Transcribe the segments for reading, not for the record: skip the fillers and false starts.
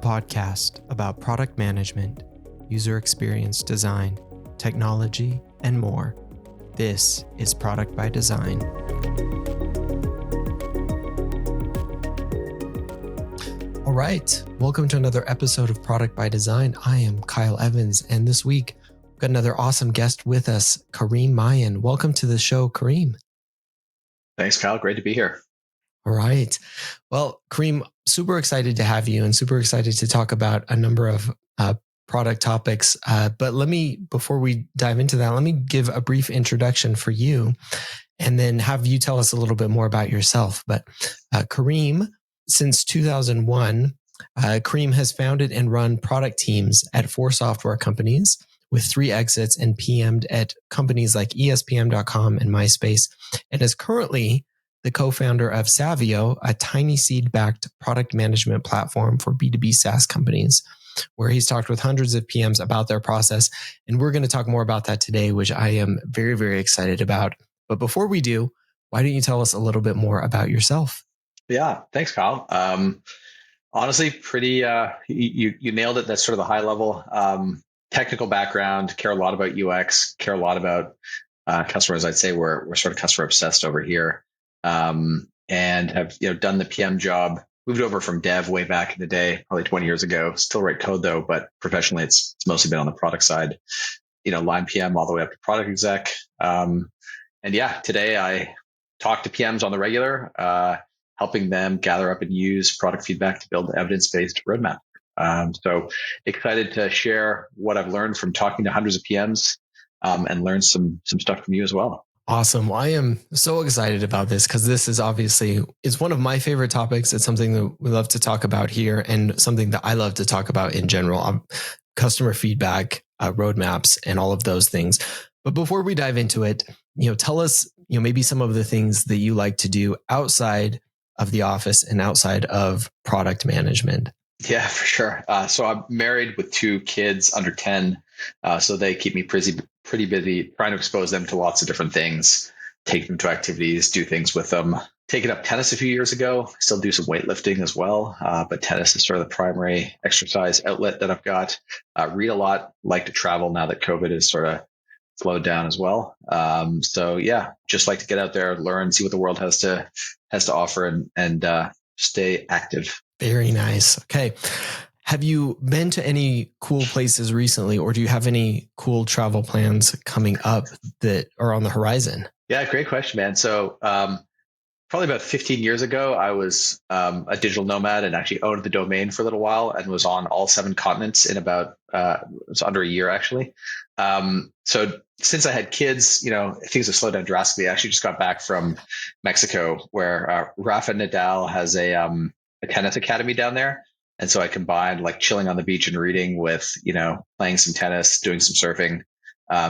podcast about product management, user experience design, technology, and more. This is Product by Design. All right, welcome to another episode of Product by Design. I am Kyle Evans, and this week we've got another awesome guest with us, Kareem Mayan. Welcome to the show, Kareem. Thanks, Kyle. Great to be here. All right. Well, Kareem, super excited to have you and super excited to talk about a number of product topics. But before we dive into that, let me give a brief introduction for you and then have you tell us a little bit more about yourself. But Kareem, since 2001, Kareem has founded and run product teams at 4 software companies with 3 exits and PMed at companies like ESPM.com and MySpace, and is currently the co-founder of Savio, a tiny seed-backed product management platform for B2B SaaS companies, where he's talked with hundreds of PMs about their process. And we're going to talk more about that today, which I am very, very excited about. But before we do, why don't you tell us a little bit more about yourself? Yeah, thanks, Kyle. Honestly, pretty, you nailed it. That's sort of the high level technical background, care a lot about UX, care a lot about customers. I'd say we're sort of customer obsessed over here. And have done the PM job, moved over from dev way back in the day, probably 20 years ago. Still write code though, but professionally it's mostly been on the product side, line PM all the way up to product exec. And yeah, today I talk to PMs on the regular, helping them gather up and use product feedback to build an evidence-based roadmap. So excited to share what I've learned from talking to hundreds of PMs and learn some stuff from you as well. Awesome. Well, I am so excited about this because this is it's one of my favorite topics. It's something that we love to talk about here and something that I love to talk about in general, customer feedback, roadmaps, and all of those things. But before we dive into it, tell us, maybe some of the things that you like to do outside of the office and outside of product management. Yeah, for sure. So I'm married with 2 kids under 10. So they keep me pretty busy trying to expose them to lots of different things, take them to activities, do things with them. Taken up tennis a few years ago. Still do some weightlifting as well. But tennis is sort of the primary exercise outlet that I've got. Read a lot, like to travel now that COVID is sort of slowed down as well. So yeah, just like to get out there, learn, see what the world has to offer and stay active. Very nice. Okay. Have you been to any cool places recently, or do you have any cool travel plans coming up that are on the horizon? Yeah, great question, man. So probably about 15 years ago, I was a digital nomad and actually owned the domain for a little while and was on all 7 continents in about it was under a year, actually. So since I had kids, things have slowed down drastically. I actually just got back from Mexico, where Rafa Nadal has a tennis academy down there. And so I combined like chilling on the beach and reading with, playing some tennis, doing some surfing.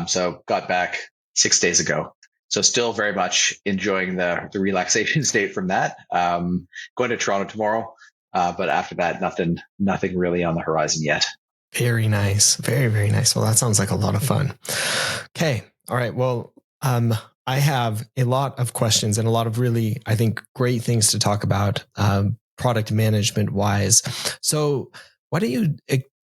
So got back 6 days ago. So still very much enjoying the relaxation state from that. Going to Toronto tomorrow. But after that, nothing really on the horizon yet. Very nice. Very, very nice. Well, that sounds like a lot of fun. Okay. All right. Well, I have a lot of questions and a lot of really, I think, great things to talk about. Product management wise. So why don't you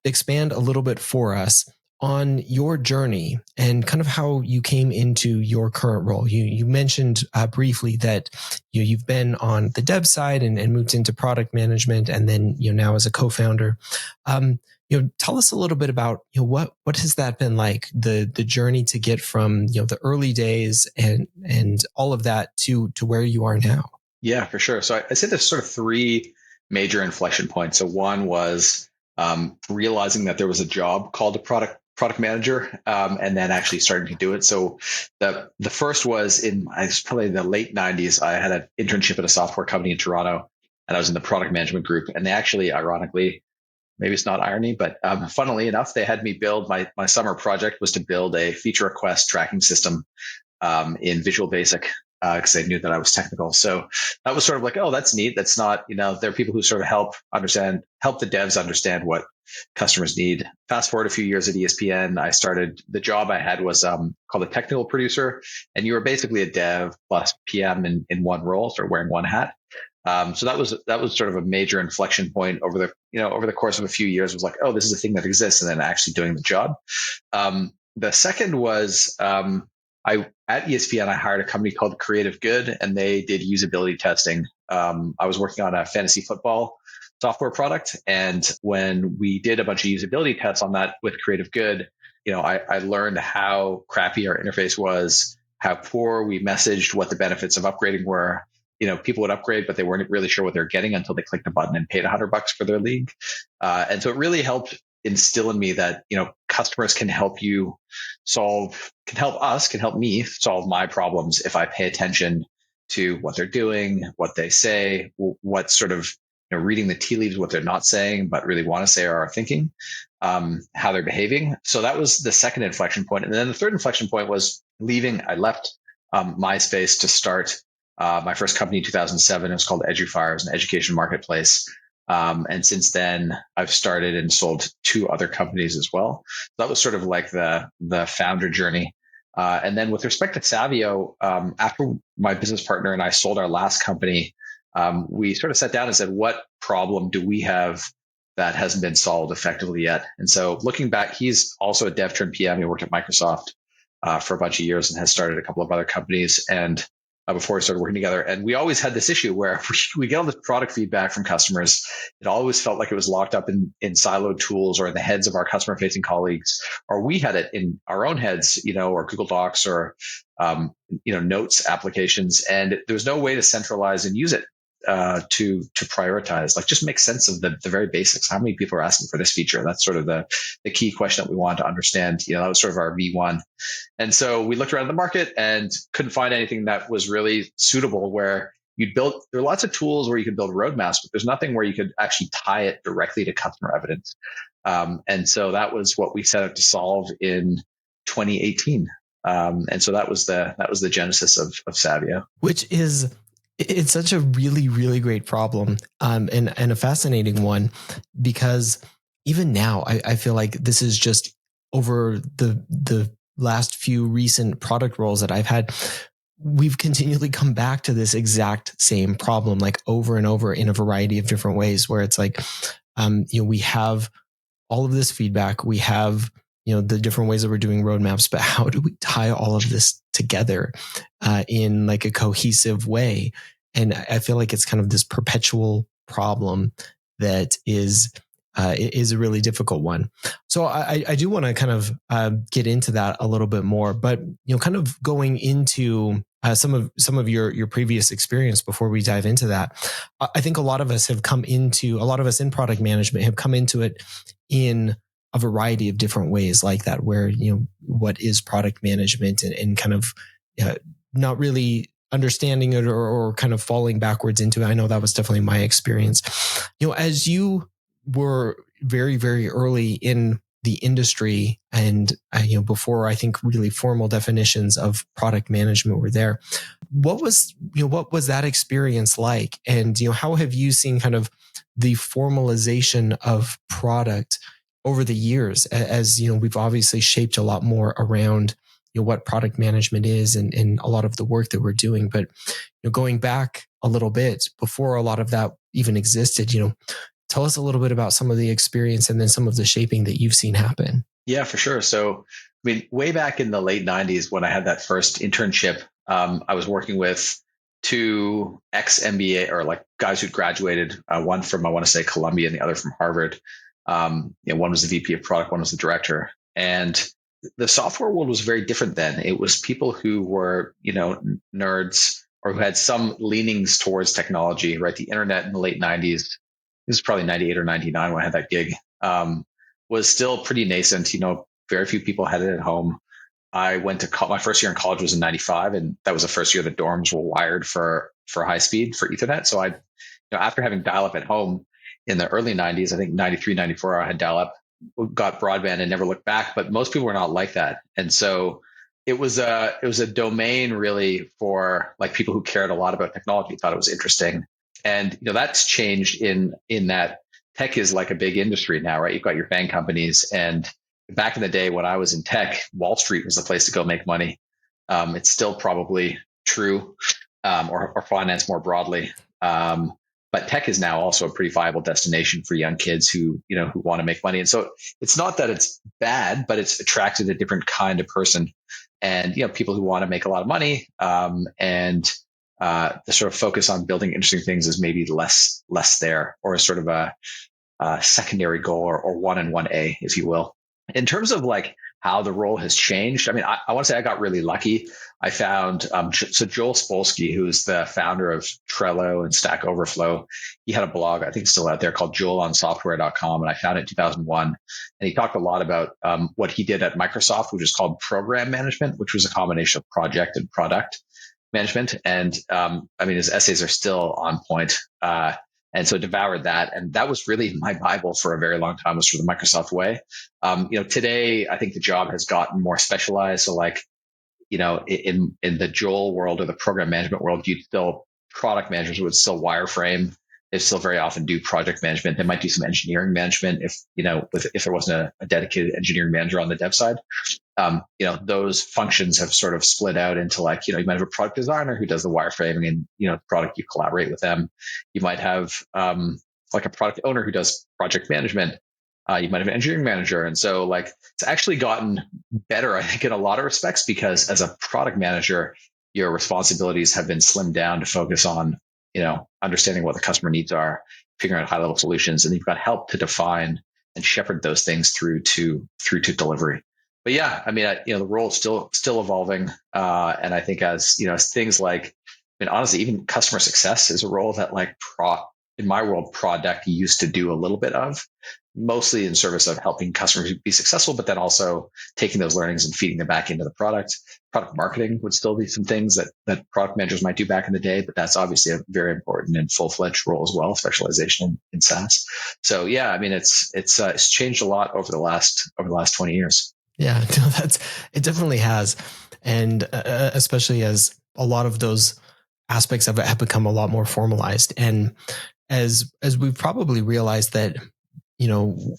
expand a little bit for us on your journey and kind of how you came into your current role? You mentioned briefly that you've been on the dev side and moved into product management, and then now as a co-founder. Tell us a little bit about what has that been like, the journey to get from the early days and all of that to where you are now. Yeah, for sure. So I say there's sort of 3 major inflection points. So one was realizing that there was a job called a product manager, and then actually starting to do it. So the first was probably the late 90s. I had an internship at a software company in Toronto, and I was in the product management group. And they actually, ironically, maybe it's not irony, but funnily enough, they had me build my summer project was to build a feature request tracking system in Visual Basic. Because they knew that I was technical. So that was sort of like, oh, that's neat. That's not, there are people who sort of help the devs understand what customers need. Fast forward a few years at ESPN, the job I had was called a technical producer. And you were basically a dev plus PM in one role, sort of wearing one hat. So that was sort of a major inflection point over the course of a few years. It was like, oh, this is a thing that exists, and then actually doing the job. The second was I at ESPN I hired a company called Creative Good, and they did usability testing. I was working on a fantasy football software product, and when we did a bunch of usability tests on that with Creative Good, I learned how crappy our interface was, how poor we messaged what the benefits of upgrading were. People would upgrade, but they weren't really sure what they're getting until they clicked a button and paid $100 for their league. And so it really helped instill in me that, customers can help can help me solve my problems if I pay attention to what they're doing, what they say, what sort of, reading the tea leaves, what they're not saying, but really want to say or are thinking, how they're behaving. So that was the second inflection point. And then the third inflection point was leaving. I left MySpace to start my first company in 2007. It was called EduFire. It was an education marketplace. And since then, I've started and sold 2 other companies as well. So that was sort of like the founder journey. And then with respect to Savio, after my business partner and I sold our last company, we sort of sat down and said, what problem do we have that hasn't been solved effectively yet? And so looking back, he's also a dev turned PM. He worked at Microsoft for a bunch of years and has started a couple of other companies. And before we started working together. And we always had this issue where we get all this product feedback from customers. It always felt like it was locked up in siloed tools or in the heads of our customer facing colleagues, or we had it in our own heads, or Google Docs or, notes applications. And there was no way to centralize and use it to prioritize, like just make sense of the very basics. How many people are asking for this feature? That's sort of the key question that we wanted to understand. That was sort of our V1. And so we looked around the market and couldn't find anything that was really suitable where there are lots of tools where you could build roadmaps, but there's nothing where you could actually tie it directly to customer evidence. And so that was what we set out to solve in 2018. And so that was the genesis of Savio. Which is, it's such a really, really great problem, and a fascinating one, because even now I feel like this is just over the last few recent product roles that I've had, we've continually come back to this exact same problem, like over and over in a variety of different ways, where it's like, we have all of this feedback, we have, the different ways that we're doing roadmaps, but how do we tie all of this together in like a cohesive way? And I feel like it's kind of this perpetual problem that is a really difficult one. So I do want to kind of get into that a little bit more, but kind of going into some of your previous experience before we dive into that. I think a lot of us in product management have come into it in a variety of different ways like that, where, what is product management and kind of not really understanding it or kind of falling backwards into it. I know that was definitely my experience. As you were very, very early in the industry and, before I think really formal definitions of product management were there, what was that experience like? And, how have you seen kind of the formalization of product over the years, as we've obviously shaped a lot more around what product management is and a lot of the work that we're doing. But going back a little bit before a lot of that even existed, tell us a little bit about some of the experience and then some of the shaping that you've seen happen. Yeah, for sure. So, way back in the late 90s, when I had that first internship, I was working with 2 ex-MBA or like guys who graduated, one from, I want to say, Columbia and the other from Harvard. One was the VP of product, one was the director. And the software world was very different then. It was people who were, nerds or who had some leanings towards technology, right? The internet in the late 90s, this is probably 98 or 99 when I had that gig, was still pretty nascent. Very few people had it at home. I went to my first year in college was in 95, and that was the first year the dorms were wired for high speed for Ethernet. So after having dial up at home in the early 90s, I think 93, 94, I had dial up, got broadband and never looked back, but most people were not like that. And so it was a domain really for like people who cared a lot about technology, thought it was interesting. And, that's changed in that tech is like a big industry now, right? You've got your FAANG companies, and back in the day when I was in tech, Wall Street was the place to go make money. It's still probably true, or finance more broadly. but tech is now also a pretty viable destination for young kids who want to make money. And so it's not that it's bad, but it's attracted a different kind of person, and people who want to make a lot of money, and the sort of focus on building interesting things is maybe less there, or a sort of a secondary goal, or one and one A, if you will. In terms of like how the role has changed, I mean, I want to say I got really lucky. I found so Joel Spolsky, who's the founder of Trello and Stack Overflow, he had a blog, I think it's still out there, called joelonsoftware.com, and I found it in 2001. And he talked a lot about what he did at Microsoft, which is called program management, which was a combination of project and product management. And I mean, his essays are still on point. And so devoured that. And that was really my Bible for a very long time, was for the Microsoft way. Today, I think the job has gotten more specialized. So like, in the Joel world or the program management world, product managers would still wireframe. They still very often do project management. They might do some engineering management if there wasn't a dedicated engineering manager on the dev side. Those functions have sort of split out into like, you might have a product designer who does the wireframing, and, the product, you collaborate with them. You might have like a product owner who does project management. You might have an engineering manager. And so like, it's actually gotten better, I think, in a lot of respects, because as a product manager, your responsibilities have been slimmed down to focus on, understanding what the customer needs are, figuring out high level solutions, and you've got help to define and shepherd those things through to delivery. But yeah, I mean, the role is still evolving, and I think as things like, I mean, honestly, even customer success is a role that like in my world, product used to do a little bit of, mostly in service of helping customers be successful, but then also taking those learnings and feeding them back into the product. Product marketing would still be some things that product managers might do back in the day, but that's obviously a very important and full-fledged role as well, specialization in SaaS. So yeah, I mean, it's changed a lot over the last 20 years. Yeah, no, it definitely has. And especially as a lot of those aspects of it have become a lot more formalized. And as we've probably realized that,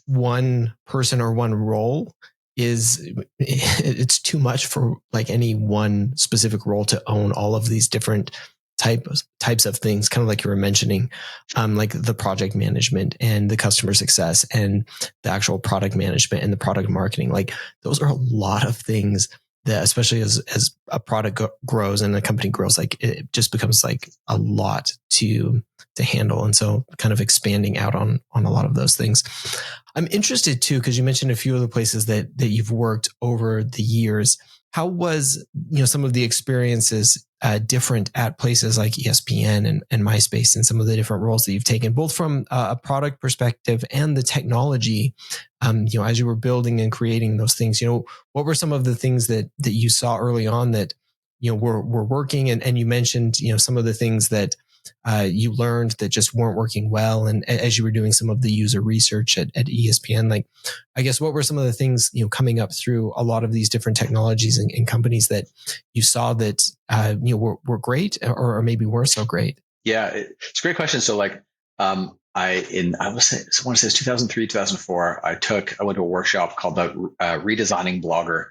one person or one role it's too much for like any one specific role to own all of these different types of things, kind of like you were mentioning, like the project management and the customer success and the actual product management and the product marketing. Like those are a lot of things that, especially as a product grows and a company grows, like it just becomes like a lot to handle. And so kind of expanding out on a lot of those things. I'm interested too, because you mentioned a few of the places that you've worked over the years. How was, some of the experiences different at places like ESPN and MySpace, and some of the different roles that you've taken, both from a product perspective and the technology, as you were building and creating those things? What were some of the things that you saw early on that, were working? And you mentioned, some of the things that you learned that just weren't working well. And as you were doing some of the user research at ESPN, like, I guess, what were some of the things, coming up through a lot of these different technologies and companies that you saw that, were great or maybe weren't so great? Yeah, it's a great question. So like, I want to say it's 2003, 2004. I went to a workshop called the Redesigning Blogger.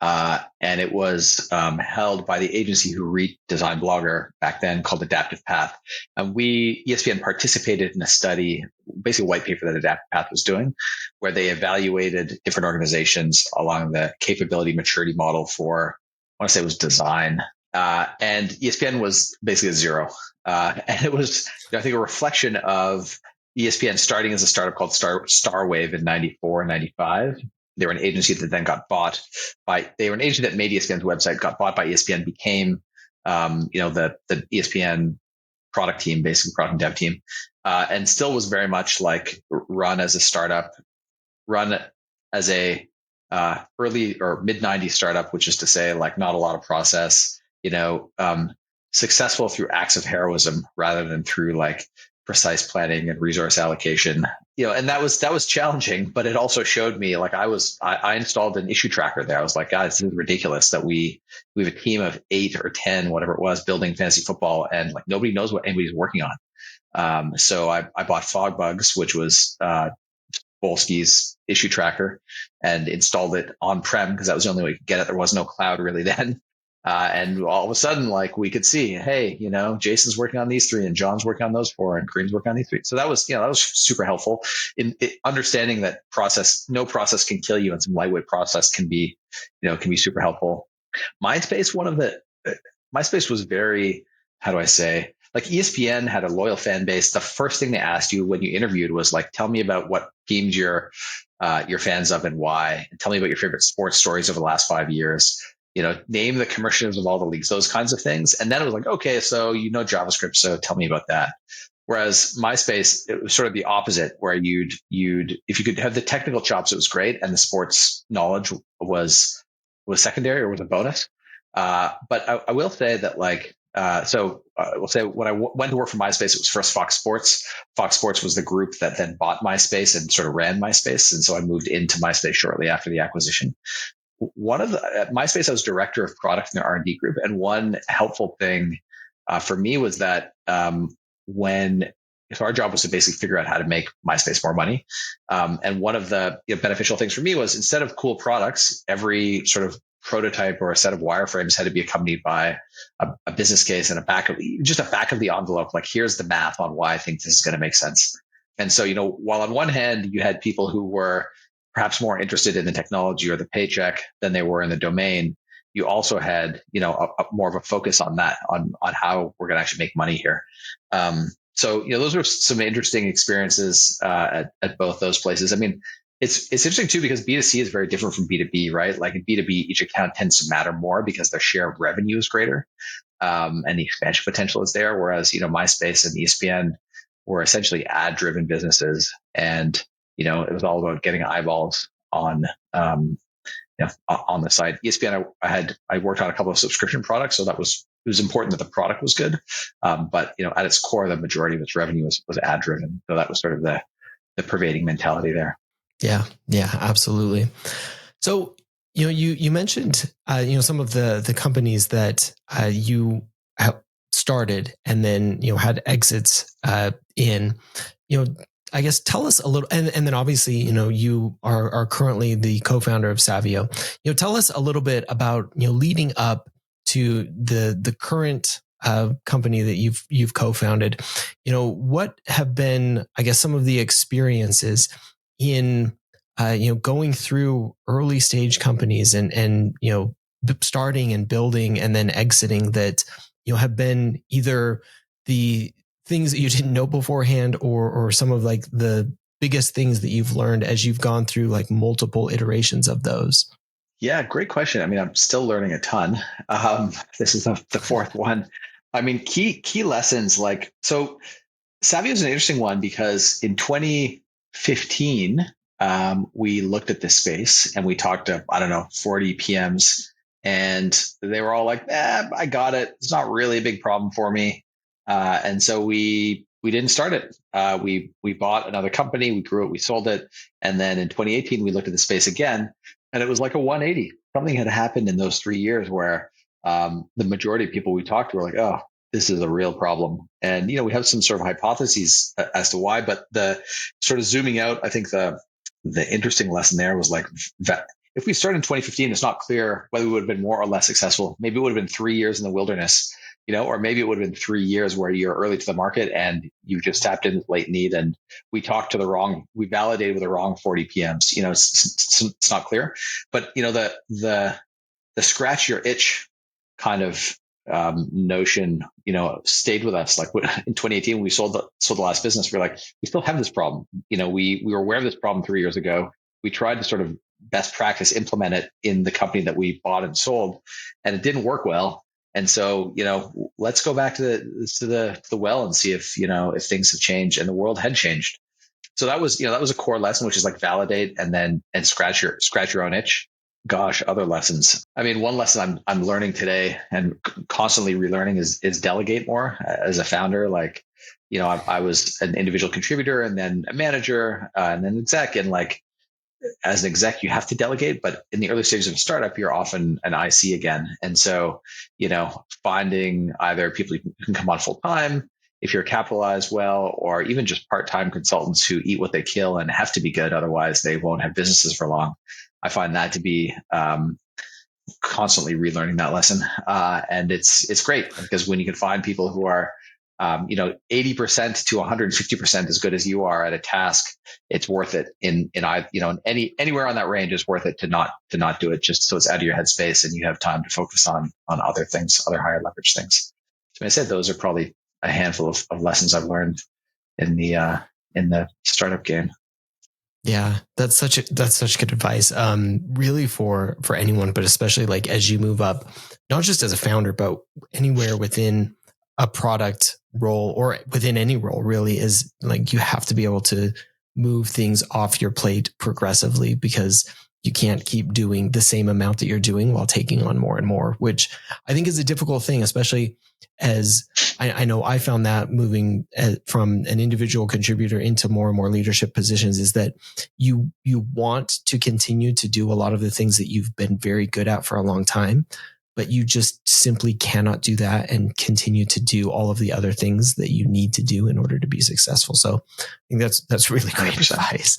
And it was held by the agency who redesigned Blogger back then, called Adaptive Path. And ESPN participated in a study, basically a white paper that Adaptive Path was doing, where they evaluated different organizations along the capability maturity model for, I want to say it was design. And ESPN was basically a zero. And it was, I think, a reflection of ESPN starting as a startup called Starwave in 94, 95. They were an agency that then got bought they were an agency that made ESPN's website, got bought by ESPN, became, the ESPN product team, basically product and dev team, and still was very much like run as a startup, run as a early or mid 90s startup, which is to say, like, not a lot of process, successful through acts of heroism rather than through like precise planning and resource allocation. And that was challenging, but it also showed me, like, I installed an issue tracker there. I was like, guys, this is ridiculous that we have a team of 8 or 10, whatever it was, building fantasy football, and like nobody knows what anybody's working on. So I bought Fogbugs, which was Bolsky's issue tracker, and installed it on-prem because that was the only way we could get it. There was no cloud really then. And all of a sudden, like we could see, hey, Jason's working on these three, and John's working on those four, and Kareem's working on these three. So that was, that was super helpful in understanding that no process can kill you, and some lightweight process can be super helpful. MySpace, MySpace was very, how do I say, like ESPN had a loyal fan base. The first thing they asked you when you interviewed was like, tell me about what teams you're fans of and why, and tell me about your favorite sports stories over the last 5 years. Name the commissioners of all the leagues, those kinds of things. And then it was like, okay, so JavaScript, so tell me about that. Whereas MySpace, it was sort of the opposite, where you'd if you could have the technical chops, it was great, and the sports knowledge was secondary or was a bonus. But I will say that we'll say when I went to work for MySpace, it was first Fox Sports. Fox Sports was the group that then bought MySpace and sort of ran MySpace. And so I moved into MySpace shortly after the acquisition. At MySpace, I was director of product in their R&D group. And one helpful thing for me was that so our job was to basically figure out how to make MySpace more money. And one of the beneficial things for me was, instead of cool products, every sort of prototype or a set of wireframes had to be accompanied by a business case and a back of the envelope. Like, here's the math on why I think this is going to make sense. And so, while on one hand you had people who were perhaps more interested in the technology or the paycheck than they were in the domain, you also had, more of a focus on that, on how we're going to actually make money here. So, those were some interesting experiences at both those places. I mean, it's interesting too, because B2C is very different from B2B, right? Like in B2B, each account tends to matter more because their share of revenue is greater, and the expansion potential is there. Whereas, MySpace and ESPN were essentially ad-driven businesses, and it was all about getting eyeballs on on the site. ESPN, I worked on a couple of subscription products, so it was important that the product was good. But at its core, the majority of its revenue was ad driven. So that was sort of the pervading mentality there. Yeah, absolutely. So you mentioned some of the companies that you have started and then had exits in. I guess tell us a little, and then obviously, you are currently the co-founder of Savio. Tell us a little bit about, leading up to the current company that you've co-founded. What have been, I guess, some of the experiences in, going through early stage companies and starting and building and then exiting that, have been either the things that you didn't know beforehand, or some of like the biggest things that you've learned as you've gone through like multiple iterations of those? Yeah, great question. I mean, I'm still learning a ton. This is the fourth one. I mean, key lessons, like, so Savio is an interesting one because in 2015, we looked at this space and we talked to, I don't know, 40 PMs, and they were all like, I got it. It's not really a big problem for me. And so we didn't start it. We bought another company, we grew it, we sold it. And then in 2018, we looked at the space again, and it was like a 180. Something had happened in those 3 years where the majority of people we talked to were like, oh, this is a real problem. And, we have some sort of hypotheses as to why, but the sort of zooming out, I think the interesting lesson there was like, if we started in 2015, it's not clear whether we would have been more or less successful. Maybe it would have been 3 years in the wilderness, or maybe it would have been 3 years where you're early to the market and you just tapped into late need. And we validated with the wrong 40 PMs. It's not clear, but the scratch your itch kind of notion, stayed with us. Like in 2018, when we sold the last business, we're like, we still have this problem. We were aware of this problem 3 years ago. We tried to sort of best practice implement it in the company that we bought and sold, and it didn't work well. And so, let's go back to the well and see if things have changed, and the world had changed. So that was a core lesson, which is like validate and scratch your own itch. Gosh, other lessons. I mean, one lesson I'm learning today and constantly relearning is delegate more as a founder. Like, I was an individual contributor and then a manager and then exec, and like, as an exec, you have to delegate, but in the early stages of a startup, you're often an IC again. And so, finding either people who can come on full time, if you're capitalized well, or even just part-time consultants who eat what they kill and have to be good. Otherwise they won't have businesses for long. I find that to be, constantly relearning that lesson. And it's great because when you can find people who are, 80% to 150% as good as you are at a task, it's worth it anywhere on that range is worth it to not do it, just so it's out of your headspace and you have time to focus on other things, other higher leverage things. So I said, those are probably a handful of lessons I've learned in the startup game. Yeah, that's such good advice. Really for anyone, but especially like as you move up, not just as a founder, but anywhere within a product role or within any role, really, is like you have to be able to move things off your plate progressively, because you can't keep doing the same amount that you're doing while taking on more and more, which I think is a difficult thing, especially as I know I found that moving from an individual contributor into more and more leadership positions, is that you want to continue to do a lot of the things that you've been very good at for a long time, but you just simply cannot do that and continue to do all of the other things that you need to do in order to be successful. So I think that's really great 100%. advice.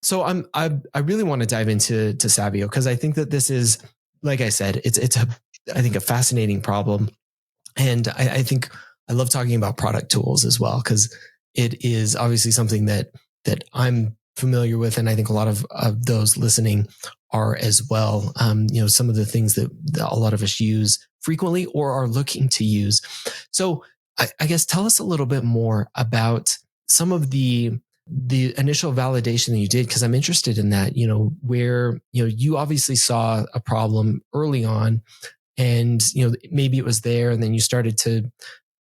So I really want to dive into Savio, because I think that this is, like I said, it's I think a fascinating problem. And I think I love talking about product tools as well, because it is obviously something that I'm familiar with, and I think a lot of those listening are as well. Some of the things that a lot of us use frequently or are looking to use. So I guess tell us a little bit more about some of the initial validation that you did, because I'm interested in that. Where you obviously saw a problem early on, and maybe it was there, and then you started to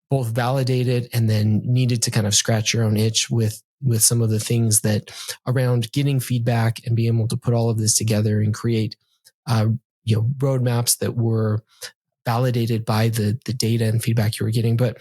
both validate it and then needed to kind of scratch your own itch with some of the things that around getting feedback and being able to put all of this together and create roadmaps that were validated by the data and feedback you were getting. But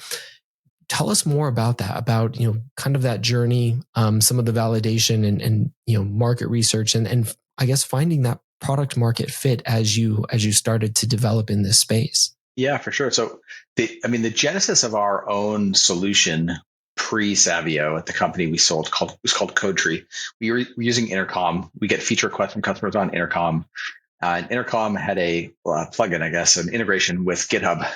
tell us more about that, about kind of that journey, some of the validation and market research, and I guess finding that product market fit as you started to develop in this space. Yeah, for sure. So the genesis of our own solution pre-Savio at the company we sold was called CodeTree. We were using Intercom. We get feature requests from customers on Intercom. And Intercom had a plugin, I guess, an integration with GitHub.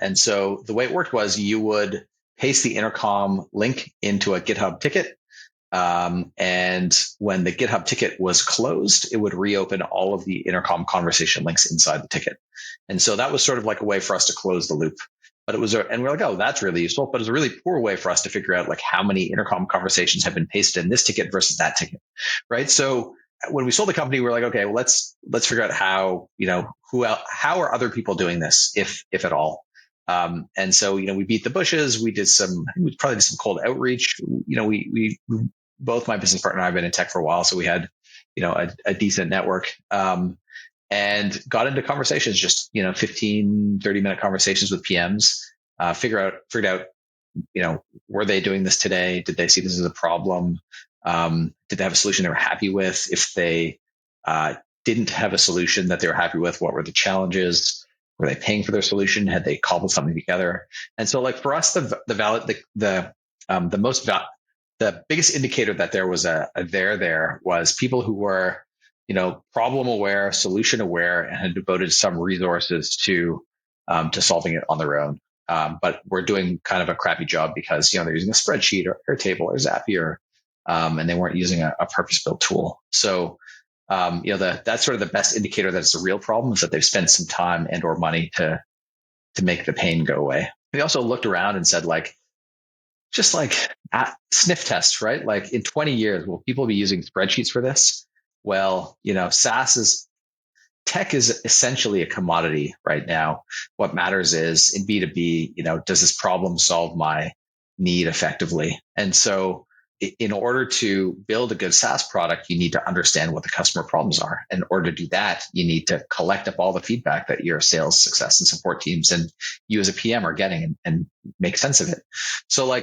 And so the way it worked was you would paste the Intercom link into a GitHub ticket. And when the GitHub ticket was closed, it would reopen all of the Intercom conversation links inside the ticket. And so that was sort of like a way for us to close the loop. But it was, and we're like, oh, that's really useful. But it was a really poor way for us to figure out like how many Intercom conversations have been pasted in this ticket versus that ticket, right? So when we sold the company, we were like, okay, well, let's figure out how, how are other people doing this, if at all. And so, we beat the bushes. We probably did some cold outreach. We both, my business partner and I, have been in tech for a while, so we had, a decent network. And got into conversations, just 15, 30-minute conversations with PMs. Figured out, were they doing this today? Did they see this as a problem? Did they have a solution they were happy with? If they didn't have a solution that they were happy with, what were the challenges? Were they paying for their solution? Had they cobbled something together? And so, like for us, the biggest indicator that there was a there was people who were, problem aware, solution aware, and had devoted some resources to solving it on their own. But we're doing kind of a crappy job because, they're using a spreadsheet or Airtable or Zapier, and they weren't using a purpose-built tool. So, that's sort of the best indicator that it's a real problem, is that they've spent some time and or money to make the pain go away. We also looked around and said, just sniff tests, right? Like in 20 years, will people be using spreadsheets for this? Well, tech is essentially a commodity right now. What matters is in B2B, does this problem solve my need effectively? And so in order to build a good SaaS product, you need to understand what the customer problems are. And in order to do that, you need to collect up all the feedback that your sales, success, and support teams and you as a PM are getting and make sense of it. So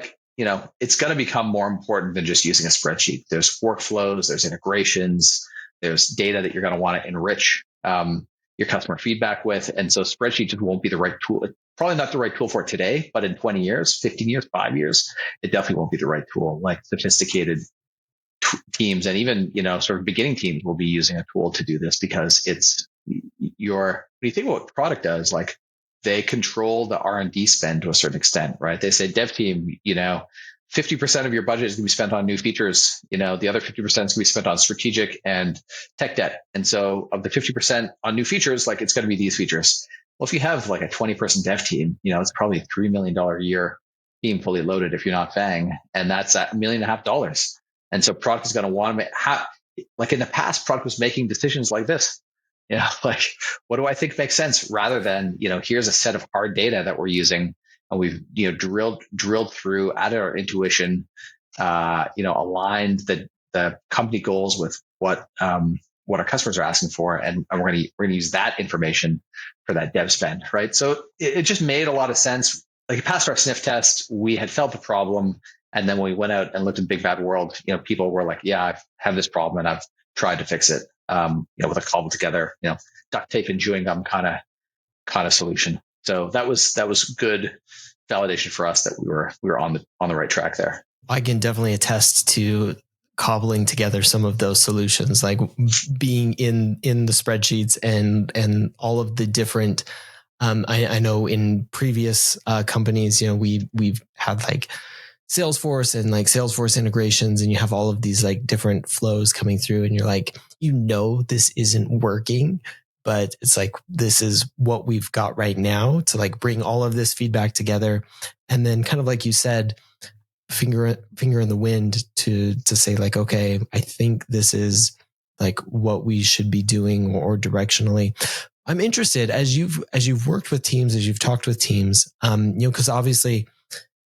it's going to become more important than just using a spreadsheet. There's workflows, there's integrations, there's data that you're going to want to enrich your customer feedback with. And so spreadsheets just won't be the right tool. Probably not the right tool for today, but in 20 years, 15 years, 5 years, it definitely won't be the right tool. Like sophisticated teams and even, sort of beginning teams will be using a tool to do this because when you think about what product does, like they control the R&D spend to a certain extent, right? They say dev team, 50% of your budget is going to be spent on new features. The other 50% is going to be spent on strategic and tech debt. And so of the 50% on new features, like it's going to be these features. Well, if you have like a 20-person dev team, it's probably a $3 million a year team fully loaded if you're not FANG. And that's at $1.5 million. And so product is going to want to like in the past, product was making decisions like this. Like what do I think makes sense rather than, here's a set of hard data that we're using and we've, drilled through, added our intuition, aligned the company goals with what our customers are asking for. And we're going to use that information for that dev spend. Right. So it just made a lot of sense. Like it passed our sniff test. We had felt the problem. And then when we went out and looked at Big Bad World, people were like, yeah, I have this problem and I've tried to fix it, with a cobbled together, duct tape and chewing gum kind of solution. So that was good validation for us that we were on the right track there. I can definitely attest to cobbling together some of those solutions, like being in the spreadsheets and all of the different. I know in previous companies, we've had like Salesforce and like Salesforce integrations, and you have all of these like different flows coming through, and you're like, this isn't working, but it's like, this is what we've got right now to like bring all of this feedback together. And then kind of like you said, finger in the wind to say like, okay, I think this is like what we should be doing or directionally. I'm interested as you've worked with teams, as you've talked with teams, because obviously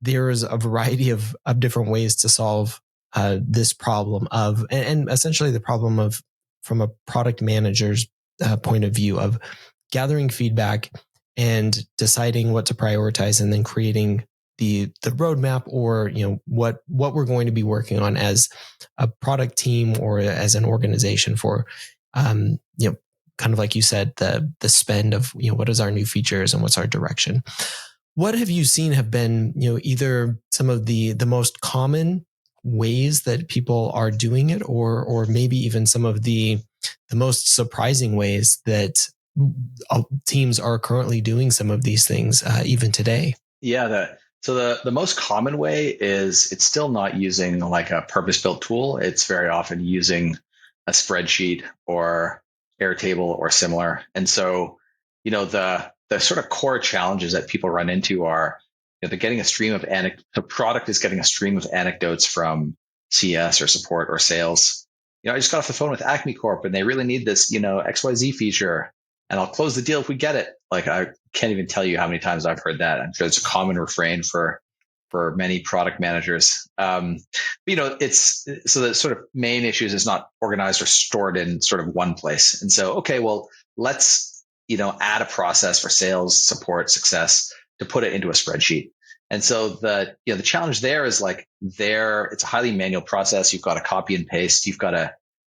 there is a variety of different ways to solve this problem and essentially the problem of, from a product manager's point of view, of gathering feedback and deciding what to prioritize, and then creating the roadmap, or what we're going to be working on as a product team or as an organization for kind of like you said, the spend of what is our new features and what's our direction. What have you seen have been, either some of the most common ways that people are doing it, or maybe even some of the most surprising ways that teams are currently doing some of these things even today? Yeah, so the most common way is it's still not using like a purpose-built tool. It's very often using a spreadsheet or Airtable or similar. And so, the sort of core challenges that people run into are, they're getting a stream of the product is getting a stream of anecdotes from CS or support or sales. I just got off the phone with Acme Corp and they really need this, XYZ feature, and I'll close the deal if we get it. Like, I can't even tell you how many times I've heard that. I'm sure it's a common refrain for many product managers. It's so the sort of main issues is not organized or stored in sort of one place. And so, okay, well, let's, add a process for sales, support, success to put it into a spreadsheet. And so the challenge there is like it's a highly manual process. You've got to copy and paste. You've got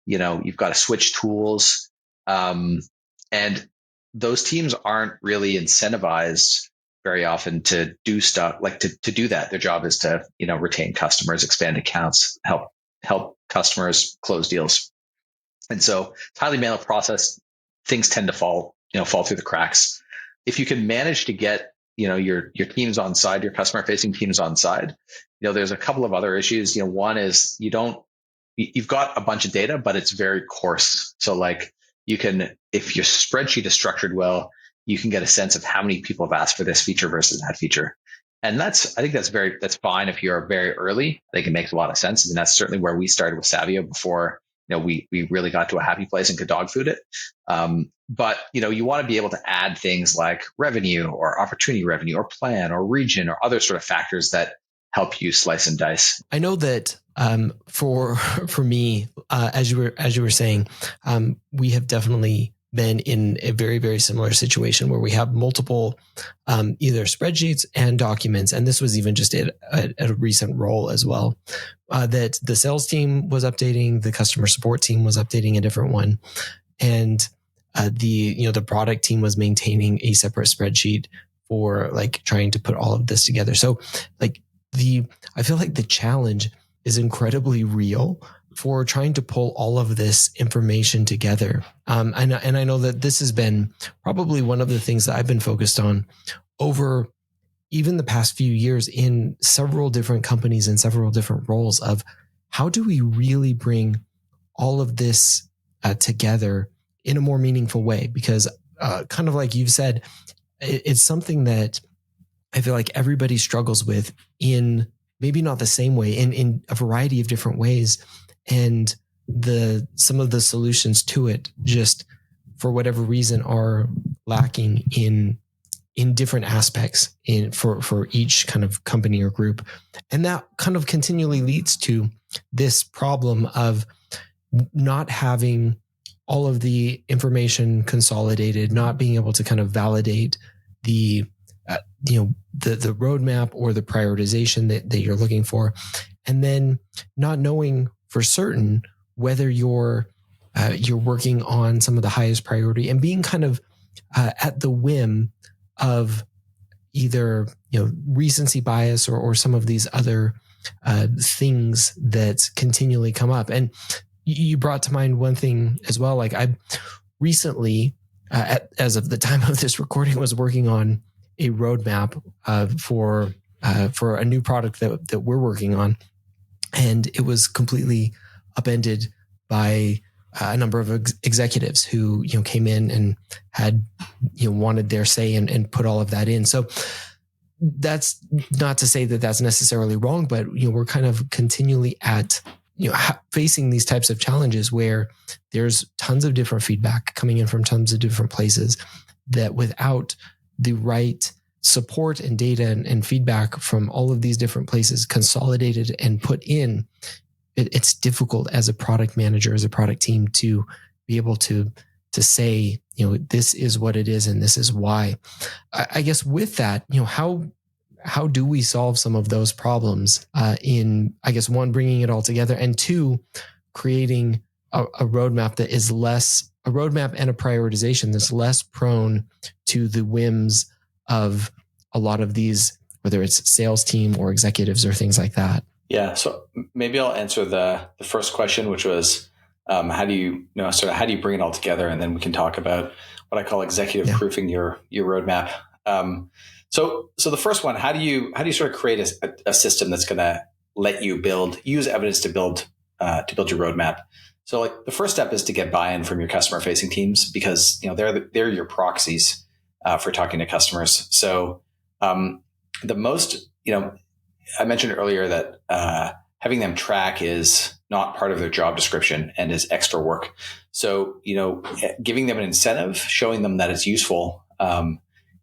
to switch tools. And those teams aren't really incentivized very often to do stuff like to do that. Their job is to, retain customers, expand accounts, help customers close deals. And so it's highly manual process. Things tend to fall through the cracks. If you can manage to get, your teams on side, your customer facing teams on side, there's a couple of other issues. One is you've got a bunch of data, but it's very coarse. So like if your spreadsheet is structured well, you can get a sense of how many people have asked for this feature versus that feature. And I think that's fine if you're very early. I think it makes a lot of sense. And that's certainly where we started with Savio before, we really got to a happy place and could dog food it. But, you want to be able to add things like revenue or opportunity revenue or plan or region or other sort of factors that help you slice and dice. I know that for me, as you were saying, we have definitely been in a very, very similar situation where we have multiple either spreadsheets and documents. And this was even just at a recent role as well, that the sales team was updating, the customer support team was updating a different one. And the product team was maintaining a separate spreadsheet for like trying to put all of this together. So like I feel like the challenge is incredibly real, for trying to pull all of this information together. And I know that this has been probably one of the things that I've been focused on over even the past few years in several different companies and several different roles of how do we really bring all of this together in a more meaningful way? Because kind of like you've said, it's something that I feel like everybody struggles with in maybe not the same way, in a variety of different ways. And some of the solutions to it just for whatever reason are lacking in different aspects for each kind of company or group. And that kind of continually leads to this problem of not having all of the information consolidated, not being able to kind of validate the roadmap or the prioritization that you're looking for, and then not knowing for certain whether you're working on some of the highest priority, and being kind of at the whim of either recency bias or some of these other things that continually come up. And you brought to mind one thing as well. Like I recently, as of the time of this recording, was working on a roadmap for a new product that we're working on, and it was completely upended by a number of executives who came in and had wanted their say and put all of that in. So that's not to say that that's necessarily wrong, but we're kind of continually at facing these types of challenges where there's tons of different feedback coming in from tons of different places, that without the right support and data and feedback from all of these different places consolidated and put in, it's difficult as a product manager, as a product team, to be able to say, this is what it is and this is why. I guess with that, how do we solve some of those problems in, I guess, one, bringing it all together, and two, creating a roadmap that is a roadmap and a prioritization that's less prone to the whims of a lot of these, whether it's sales team or executives or things like that? Yeah. So maybe I'll answer the first question, which was, how do you bring it all together? And then we can talk about what I call executive proofing your roadmap. So the first one, how do you sort of create a system that's going to let you use evidence to build your roadmap? So like the first step is to get buy-in from your customer facing teams, because they're your proxies for talking to customers. So the most, I mentioned earlier that having them track is not part of their job description and is extra work. So, giving them an incentive, showing them that it's useful,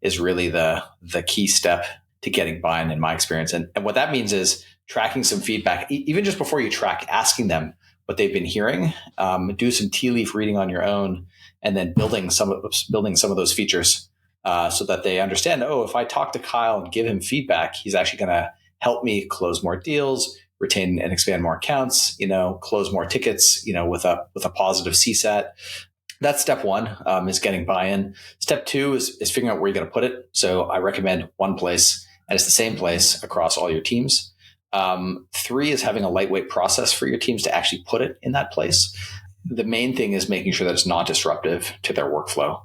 is really the key step to getting buy-in, in my experience. And what that means is tracking some feedback, even just before you track, asking them what they've been hearing, do some tea leaf reading on your own, and then building some of those features so that they understand, if I talk to Kyle and give him feedback, he's actually going to help me close more deals, retain and expand more accounts, close more tickets, with a positive CSAT. That's step one, is getting buy-in. Step two is figuring out where you're going to put it. So I recommend one place, and it's the same place across all your teams. Three is having a lightweight process for your teams to actually put it in that place. The main thing is making sure that it's not disruptive to their workflow.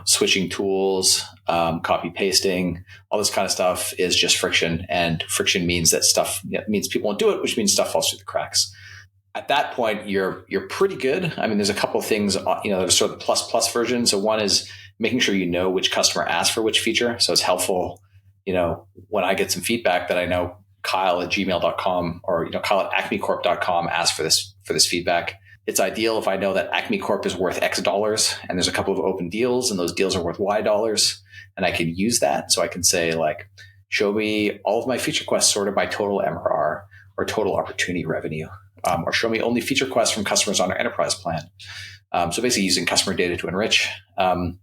Switching tools, copy pasting, all this kind of stuff is just friction, and friction means that means people won't do it, which means stuff falls through the cracks. At that point, you're pretty good. I mean, there's a couple of things, that are sort of the plus version. So one is making sure which customer asked for which feature. So it's helpful, when I get some feedback that I know Kyle at gmail.com or, Kyle at acmecorp.com asked for this feedback. It's ideal if I know that Acme Corp is worth X dollars and there's a couple of open deals and those deals are worth Y dollars, and I can use that. So I can say, like, show me all of my feature requests sorted by total MRR or total opportunity revenue, or show me only feature requests from customers on our enterprise plan. So basically using customer data to enrich. And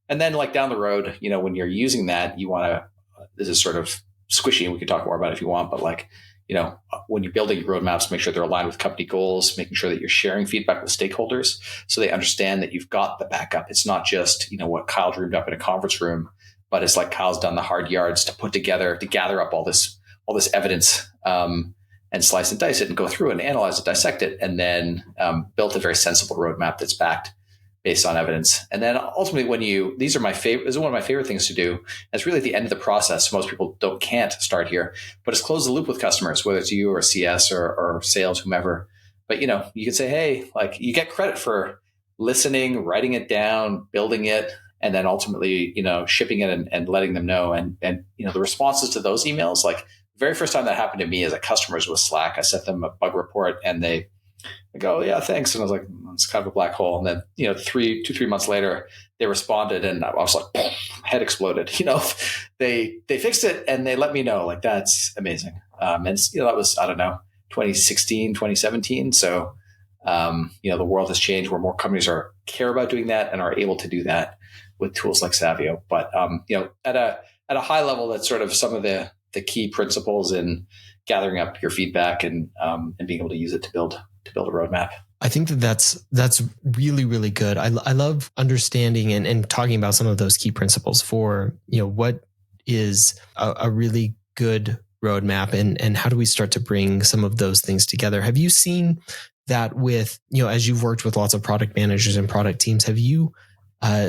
then like down the road, when you're using that, you want to, this is sort of squishy and we can talk more about it if you want, but like, when you're building your roadmaps, make sure they're aligned with company goals, making sure that you're sharing feedback with stakeholders so they understand that you've got the backup. It's not just, what Kyle dreamed up in a conference room, but it's like Kyle's done the hard yards to put together, to gather up all this evidence, and slice and dice it and go through and analyze it, dissect it, and then built a very sensible roadmap that's backed based on evidence. And then ultimately, this is one of my favorite things to do. It's really at the end of the process. Most people can't start here, but it's close the loop with customers, whether it's you or CS or sales, whomever. But you can say, hey, like, you get credit for listening, writing it down, building it, and then ultimately, shipping it and letting them know. And the responses to those emails, like the very first time that happened to me as a customer was Slack. I sent them a bug report and they go, oh, yeah, thanks. And I was like, it's kind of a black hole. And then, 2-3 months later, they responded and I was like, head exploded. They fixed it and they let me know. Like, that's amazing. And that was, I don't know, 2016, 2017. So, the world has changed where more companies care about doing that and are able to do that with tools like Savio. But, at a high level, that's sort of some of the key principles in gathering up your feedback and being able to use it to build a roadmap. I think that's really, really good. I love understanding and talking about some of those key principles for, what is a really good roadmap and how do we start to bring some of those things together? Have you seen that with, as you've worked with lots of product managers and product teams, have you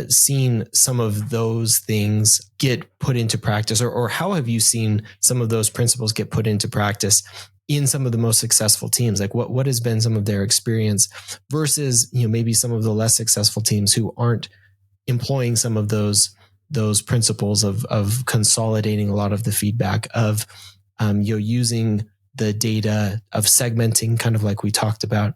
seen some of those things get put into practice, or how have you seen some of those principles get put into practice in some of the most successful teams? Like what has been some of their experience versus, maybe some of the less successful teams who aren't employing some of those principles of consolidating a lot of the feedback, of using the data, of segmenting, kind of like we talked about,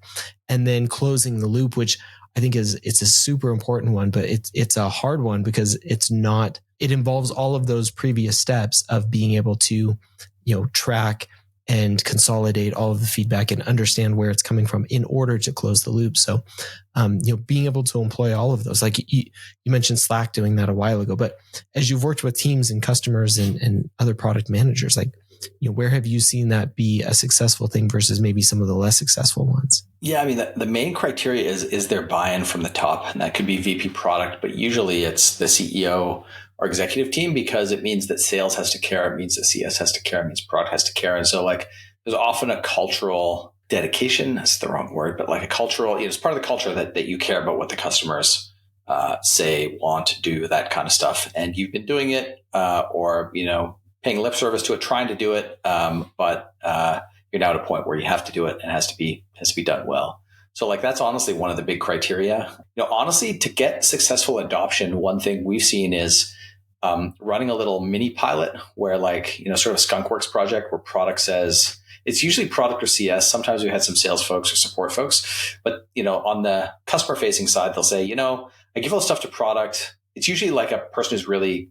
and then closing the loop, which I think it's a super important one, but it's a hard one because it involves all of those previous steps of being able to, track and consolidate all of the feedback and understand where it's coming from in order to close the loop. So, being able to employ all of those, like you mentioned Slack doing that a while ago, but as you've worked with teams and customers and other product managers, like, where have you seen that be a successful thing versus maybe some of the less successful ones? Yeah, I mean, the main criteria is their buy-in from the top, and that could be VP product, but usually it's the CEO or executive team, because it means that sales has to care, it means that CS has to care, it means product has to care. And so like there's often a cultural dedication, that's the wrong word, but like a cultural, it's part of the culture that you care about what the customers say, want to do, that kind of stuff. And you've been doing it or paying lip service to it, trying to do it, but you're now at a point where you have to do it and it has to be done well. So like that's honestly one of the big criteria. Honestly, to get successful adoption, one thing we've seen is running a little mini pilot where sort of a skunkworks project where product says, it's usually product or CS. Sometimes we had some sales folks or support folks, but on the customer facing side, they'll say, I give all the stuff to product. It's usually like a person who's really,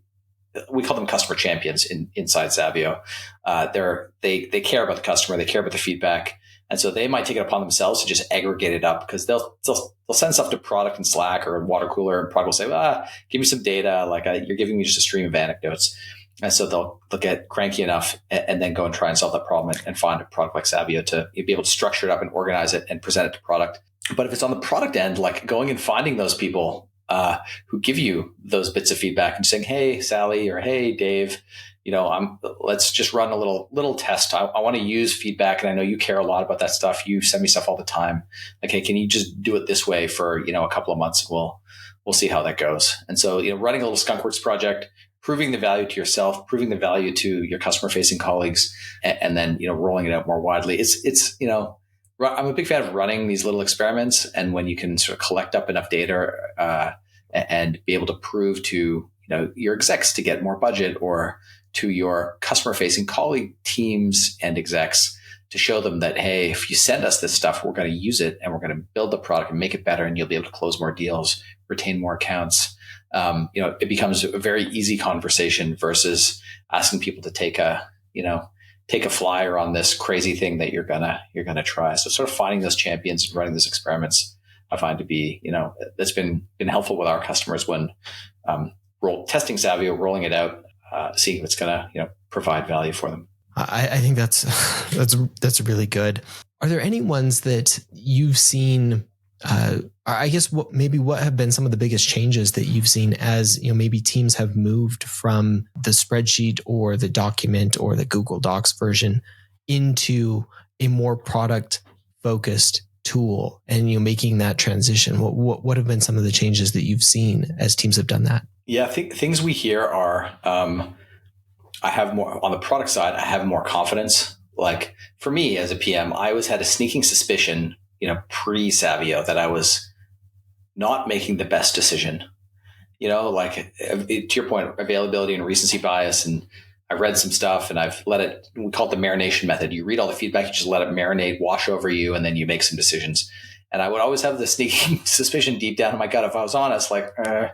we call them customer champions inside Savio. They care about the customer. They care about the feedback. And so they might take it upon themselves to just aggregate it up, because they'll send stuff to product in Slack or water cooler, and product will say, give me some data. Like you're giving me just a stream of anecdotes. And so they'll get cranky enough and then go and try and solve that problem and find a product like Savio to be able to structure it up and organize it and present it to product. But if it's on the product end, like going and finding those people who give you those bits of feedback and saying, hey, Sally, or hey, Dave, let's just run a little test. I want to use feedback, and I know you care a lot about that stuff. You send me stuff all the time. Like, hey, can you just do it this way for a couple of months? We'll see how that goes. And so running a little skunkworks project, proving the value to yourself, proving the value to your customer facing colleagues, and then rolling it out more widely. It's I'm a big fan of running these little experiments, and when you can sort of collect up enough data and be able to prove to your execs to get more budget, or to your customer facing colleague teams and execs to show them that, hey, if you send us this stuff, we're going to use it and we're going to build the product and make it better, and you'll be able to close more deals, retain more accounts. It becomes a very easy conversation versus asking people to take a flyer on this crazy thing that you're gonna try. So sort of finding those champions and running those experiments, I find to be, that's been helpful with our customers when testing Savio, rolling it out, seeing if it's gonna provide value for them. I think that's really good. Are there any ones that you've seen? I guess what have been some of the biggest changes that you've seen as maybe teams have moved from the spreadsheet or the document or the Google Docs version into a more product focused tool and making that transition? What have been some of the changes that you've seen as teams have done that? Yeah, I think things we hear are, I have more on the product side. I have more confidence. Like for me as a PM, I always had a sneaking suspicion, pre-Savio, that I was not making the best decision. Like to your point, availability and recency bias. And I've read some stuff and I've let it, we call it the marination method. You read all the feedback, you just let it marinate, wash over you, and then you make some decisions. And I would always have the sneaking suspicion deep down in my gut, if I was honest, like, I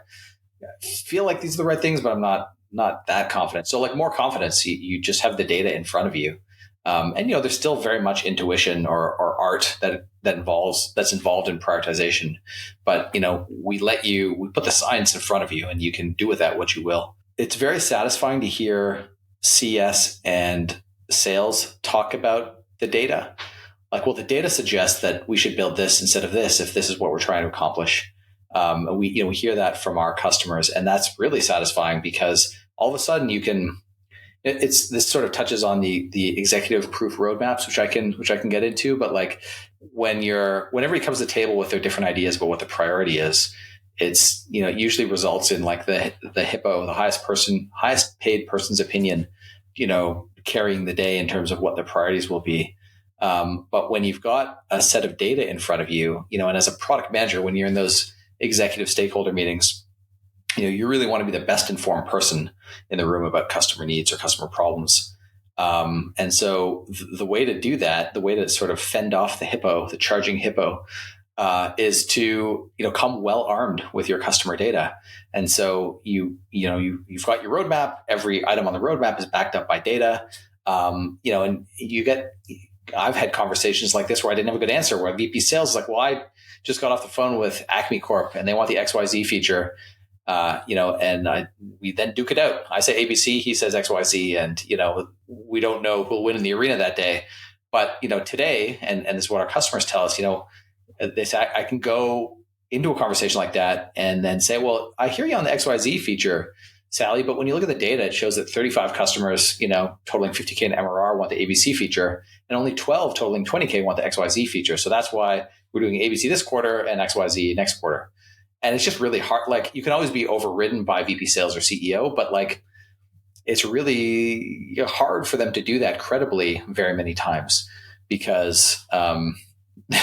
feel like these are the right things, but I'm not that confident. So like more confidence, you just have the data in front of you. And there's still very much intuition or art that's involved in prioritization. But we put the science in front of you, and you can do with that what you will. It's very satisfying to hear CS and sales talk about the data. Like, well, the data suggests that we should build this instead of this if this is what we're trying to accomplish. We hear that from our customers, and that's really satisfying because all of a sudden this sort of touches on the executive proof roadmaps, which I can get into. But like when everybody comes to the table with their different ideas about what the priority is, it's it usually results in like the hippo, the highest paid person's opinion, carrying the day in terms of what the priorities will be. But when you've got a set of data in front of you, and as a product manager, when you're in those executive stakeholder meetings, you really want to be the best informed person in the room about customer needs or customer problems. And so the way to do that, the way to sort of fend off the charging hippo, is to, come well armed with your customer data. And so you've got your roadmap. Every item on the roadmap is backed up by data. And I've had conversations like this where I didn't have a good answer, where VP sales is like, well, I just got off the phone with Acme Corp and they want the XYZ feature. We then duke it out. I say ABC, he says XYZ, and, we don't know who'll win in the arena that day. But, today, and this is what our customers tell us, they say, I can go into a conversation like that and then say, well, I hear you on the XYZ feature, Sally, but when you look at the data, it shows that 35 customers, totaling 50K in MRR want the ABC feature, and only 12 totaling 20K want the XYZ feature. So that's why we're doing ABC this quarter and XYZ next quarter. And it's just really hard. Like, you can always be overridden by VP sales or CEO, but like, it's really hard for them to do that credibly very many times because the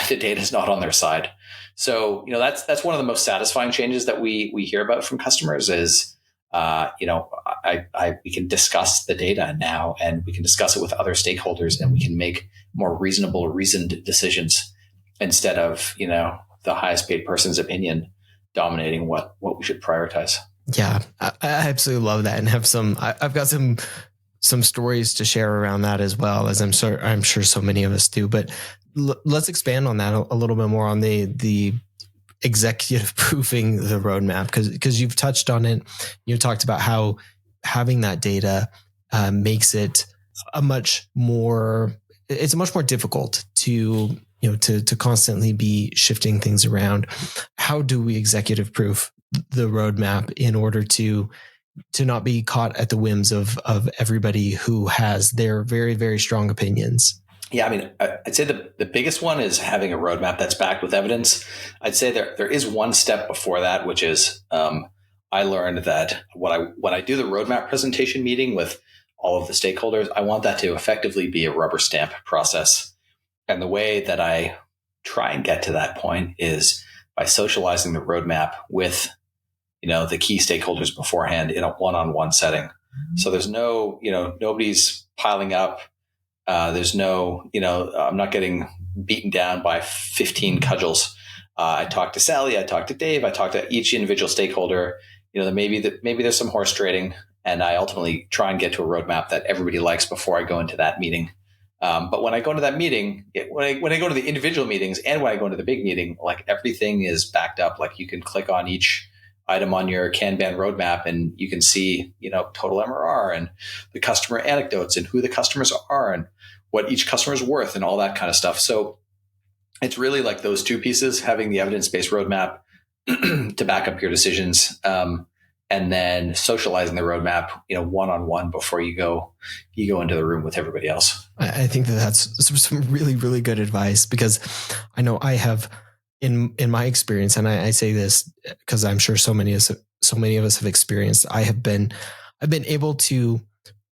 data is not on their side. So, that's one of the most satisfying changes that we hear about from customers is, we can discuss the data now, and we can discuss it with other stakeholders, and we can make more reasonable, reasoned decisions instead of, the highest paid person's opinion dominating what we should prioritize. Yeah, I absolutely love that, and I've got some stories to share around that as well, as I'm sure so many of us do. But let's expand on that a little bit more on the executive proofing the roadmap, because you've touched on it. You talked about how having that data makes it much more difficult to constantly be shifting things around. How do we executive proof the roadmap in order to not be caught at the whims of everybody who has their very, very strong opinions? Yeah, I mean, I'd say the biggest one is having a roadmap that's backed with evidence. I'd say there is one step before that, which is I learned that when I do the roadmap presentation meeting with all of the stakeholders, I want that to effectively be a rubber stamp process. And the way that I try and get to that point is by socializing the roadmap with, the key stakeholders beforehand in a one-on-one setting. So there's no, nobody's piling up. There's no, I'm not getting beaten down by 15 cudgels. I talk to Sally, I talk to Dave, I talk to each individual stakeholder. Maybe there's some horse trading, and I ultimately try and get to a roadmap that everybody likes before I go into that meeting. But when I go into that meeting, when I go to the individual meetings and when I go into the big meeting, like, everything is backed up. Like, you can click on each item on your Kanban roadmap and you can see, total MRR and the customer anecdotes and who the customers are and what each customer is worth and all that kind of stuff. So it's really like those two pieces, having the evidence-based roadmap to back up your decisions, and then socializing the roadmap, one-on-one before you go into the room with everybody else. I think that's some really, really good advice, because I know I have in my experience, and I say this because I'm sure so many of us have experienced, I've been able to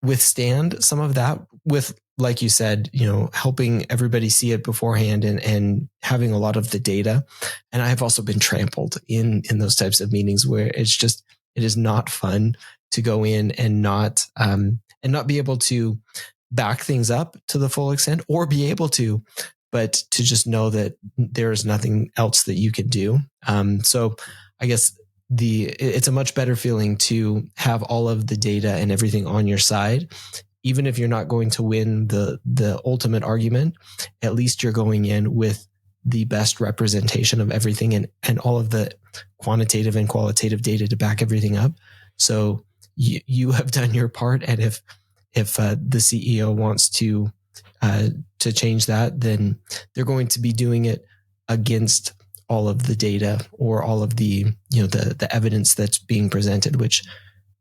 withstand some of that with, like you said, helping everybody see it beforehand and having a lot of the data. And I have also been trampled in those types of meetings where it is not fun to go in and not be able to back things up to the full extent, or be able to, but to just know that there is nothing else that you can do. So I guess it's a much better feeling to have all of the data and everything on your side. Even if you're not going to win the ultimate argument, at least you're going in with the best representation of everything and all of the quantitative and qualitative data to back everything up. So you have done your part. And if the CEO wants to change that, then they're going to be doing it against all of the data or all of the evidence that's being presented, which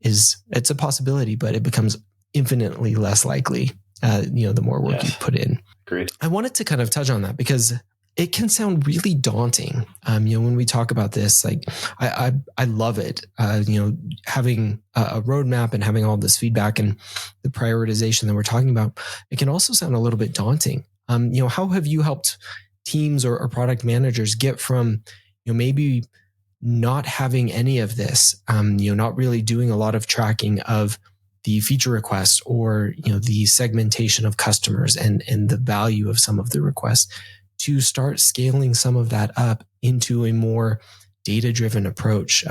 it's a possibility, but it becomes infinitely less likely, the more work you put in. Great. I wanted to kind of touch on that because it can sound really daunting. When we talk about this, like I love it. Having a roadmap and having all this feedback and the prioritization that we're talking about, it can also sound a little bit daunting. How have you helped teams or product managers get from, maybe not having any of this, not really doing a lot of tracking of the feature requests or, the segmentation of customers and the value of some of the requests, to start scaling some of that up into a more data-driven approach?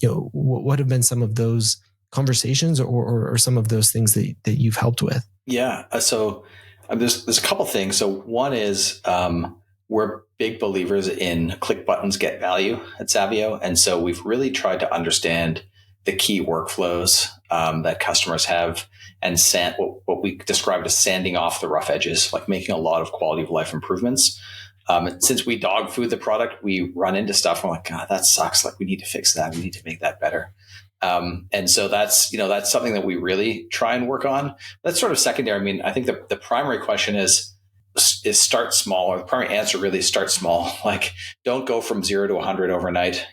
What have been some of those conversations or some of those things that you've helped with? Yeah. So there's a couple things. So one is we're big believers in click buttons, get value at Savio. And so we've really tried to understand the key workflows that customers have and what we described as sanding off the rough edges, like making a lot of quality of life improvements. Since we dog food the product, we run into stuff. We're like, God, that sucks. Like, we need to fix that. We need to make that better. And so that's something that we really try and work on. That's sort of secondary. I mean, I think the primary question is start small, or the primary answer really is start small. Like, don't go from 0 to 100 overnight.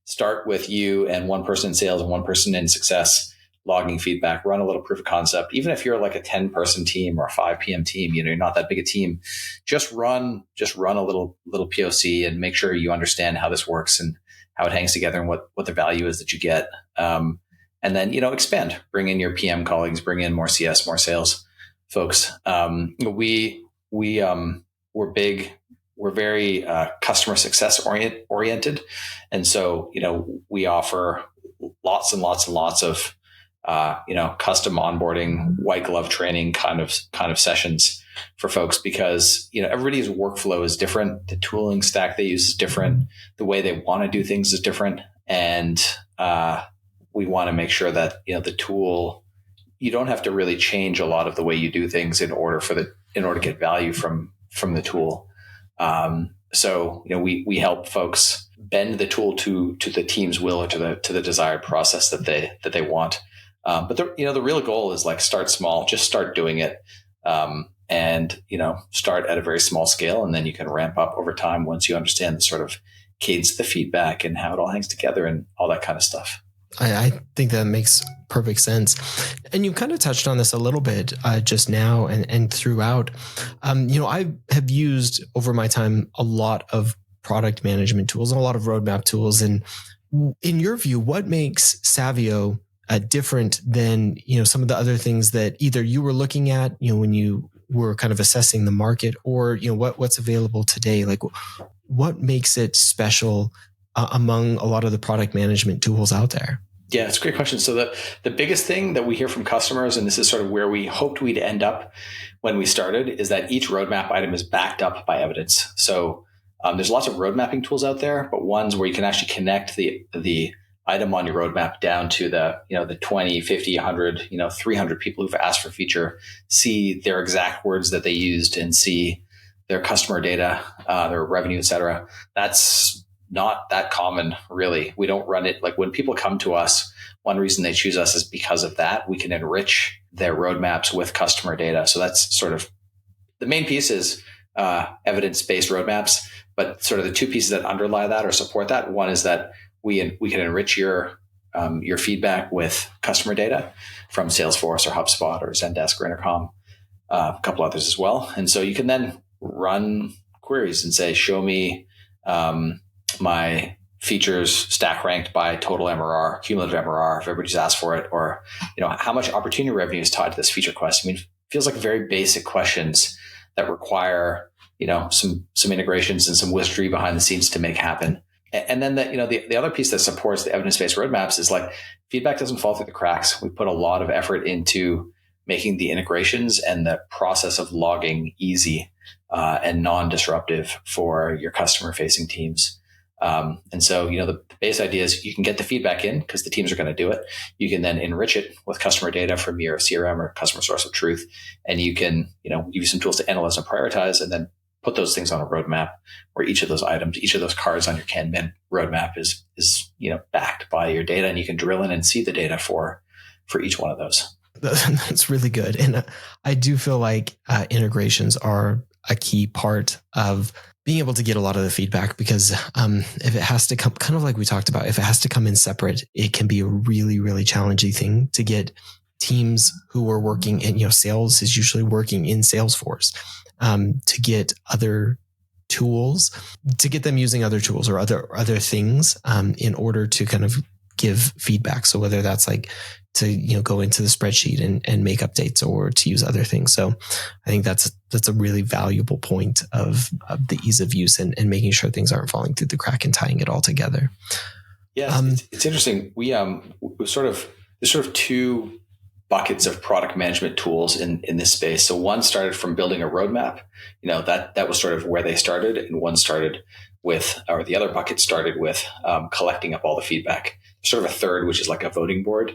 Start with you and one person in sales and one person in success, logging feedback, run a little proof of concept. Even if you're like a 10-person team or a 5 PM team, you're not that big a team, just run a little POC and make sure you understand how this works and how it hangs together and what the value is that you get. And then, expand, bring in your PM colleagues, bring in more CS, more sales folks. We're big. We're very customer success oriented. And so, we offer lots and lots and lots of, custom onboarding, white glove training kind of sessions for folks, because, everybody's workflow is different. The tooling stack they use is different. The way they want to do things is different. And we want to make sure that, the tool, you don't have to really change a lot of the way you do things in order to get value from the tool. So, we help folks bend the tool to the team's will or to the desired process that they want. But the real goal is like, start small, just start doing it. And start at a very small scale, and then you can ramp up over time once you understand the sort of cadence of the feedback and how it all hangs together and all that kind of stuff. I think that makes perfect sense. And you kind of touched on this a little bit just now and throughout. I have used over my time a lot of product management tools and a lot of roadmap tools. And in your view, what makes Savio different than, some of the other things that either you were looking at, when you were kind of assessing the market, or, what's available today? Like, what makes it special among a lot of the product management tools out there? Yeah, it's a great question. So the biggest thing that we hear from customers, and this is sort of where we hoped we'd end up when we started, is that each roadmap item is backed up by evidence. So there's lots of road mapping tools out there, but ones where you can actually connect the item on your roadmap down to the 20, 50, 100, 300 people who've asked for a feature, see their exact words that they used and see their customer data, their revenue, et cetera. That's not that common, really. We don't run it like when people come to us. One reason they choose us is because of that. We can enrich their roadmaps with customer data. So that's sort of the main piece is evidence-based roadmaps. But sort of the two pieces that underlie that or support that, one is that we can enrich your feedback with customer data from Salesforce or HubSpot or Zendesk or Intercom, a couple others as well. And so you can then run queries and say, show me my features stack ranked by total MRR, cumulative MRR, if everybody's asked for it, or how much opportunity revenue is tied to this feature quest. I mean, it feels like very basic questions that require some integrations and some wizardry behind the scenes to make happen. And then the other piece that supports the evidence-based roadmaps is like feedback doesn't fall through the cracks. We put a lot of effort into making the integrations and the process of logging easy and non-disruptive for your customer-facing teams. And so, the base idea is you can get the feedback in because the teams are going to do it. You can then enrich it with customer data from your CRM or customer source of truth. And you can, give you some tools to analyze and prioritize and then put those things on a roadmap where each of those items, each of those cards on your Kanban roadmap is backed by your data, and you can drill in and see the data for each one of those. That's really good. And I do feel like integrations are a key part of being able to get a lot of the feedback, because if it has to come, kind of like we talked about, if it has to come in separate, it can be a really, really challenging thing to get teams who are working in, sales is usually working in Salesforce, to get other tools, to get them using other tools or other things in order to kind of give feedback. So whether that's like to go into the spreadsheet and make updates or to use other things. So I think that's a really valuable point of the ease of use and making sure things aren't falling through the crack and tying it all together. Yeah, it's interesting. There's sort of two buckets of product management tools in this space. So one started from building a roadmap, that was sort of where they started, and the other bucket started with collecting up all the feedback. Sort of a third, which is like a voting board,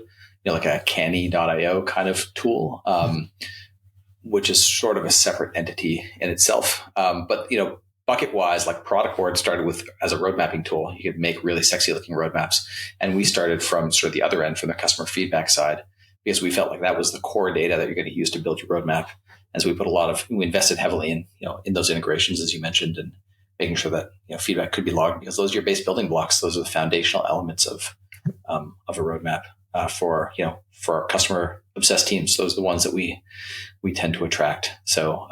like a canny.io kind of tool, which is sort of a separate entity in itself. But bucket wise, like product board started with as a road mapping tool. You could make really sexy looking roadmaps, and we started from sort of the other end, from the customer feedback side, because we felt like that was the core data that you're going to use to build your roadmap. And so we invested heavily in those integrations, as you mentioned, and making sure that feedback could be logged, because those are your base building blocks. Those are the foundational elements of a roadmap for our customer obsessed teams. Those are the ones that we tend to attract. So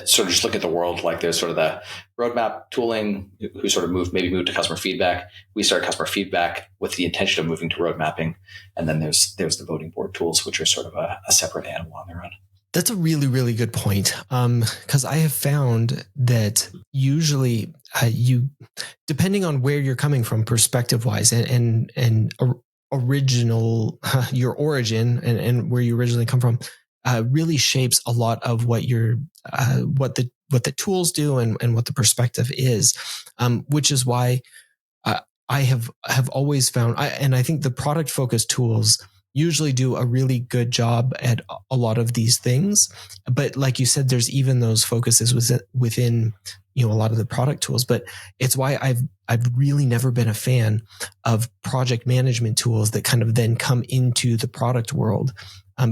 sort of just look at the world like there's sort of the roadmap tooling who sort of moved to customer feedback. We started customer feedback with the intention of moving to road mapping. And then there's the voting board tools, which are sort of a separate animal on their own. That's a really, really good point. Because I have found that usually depending on where you're coming from perspective wise and original, your origin and where you originally come from, really shapes a lot of what what the tools do and what the perspective is, which is why I have always found, and I think the product focused tools usually do a really good job at a lot of these things. But like you said, there's even those focuses within a lot of the product tools. But it's why I've really never been a fan of project management tools that kind of then come into the product world.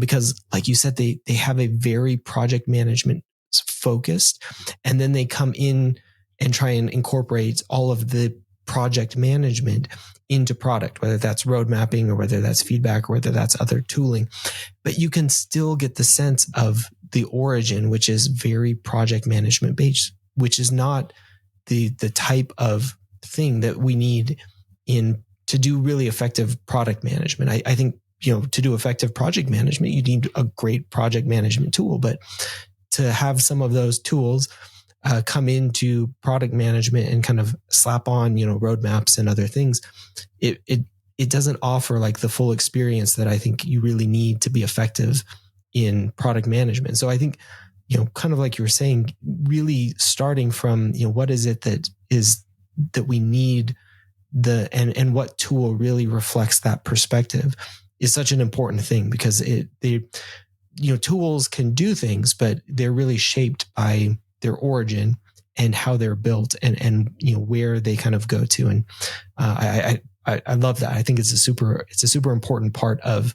Because like you said, they have a very project management focused, and then they come in and try and incorporate all of the project management into product, whether that's road mapping or whether that's feedback or whether that's other tooling. But you can still get the sense of the origin, which is very project management based, which is not the type of thing that we need to do really effective product management. I think, to do effective project management, you need a great project management tool, but to have some of those tools come into product management and kind of slap on, roadmaps and other things, it doesn't offer like the full experience that I think you really need to be effective in product management. So I think, kind of like you were saying, really starting from, what is it that we need and what tool really reflects that perspective is such an important thing, because tools can do things, but they're really shaped by their origin and how they're built and where they kind of go to. And I love that. I think it's a super important part of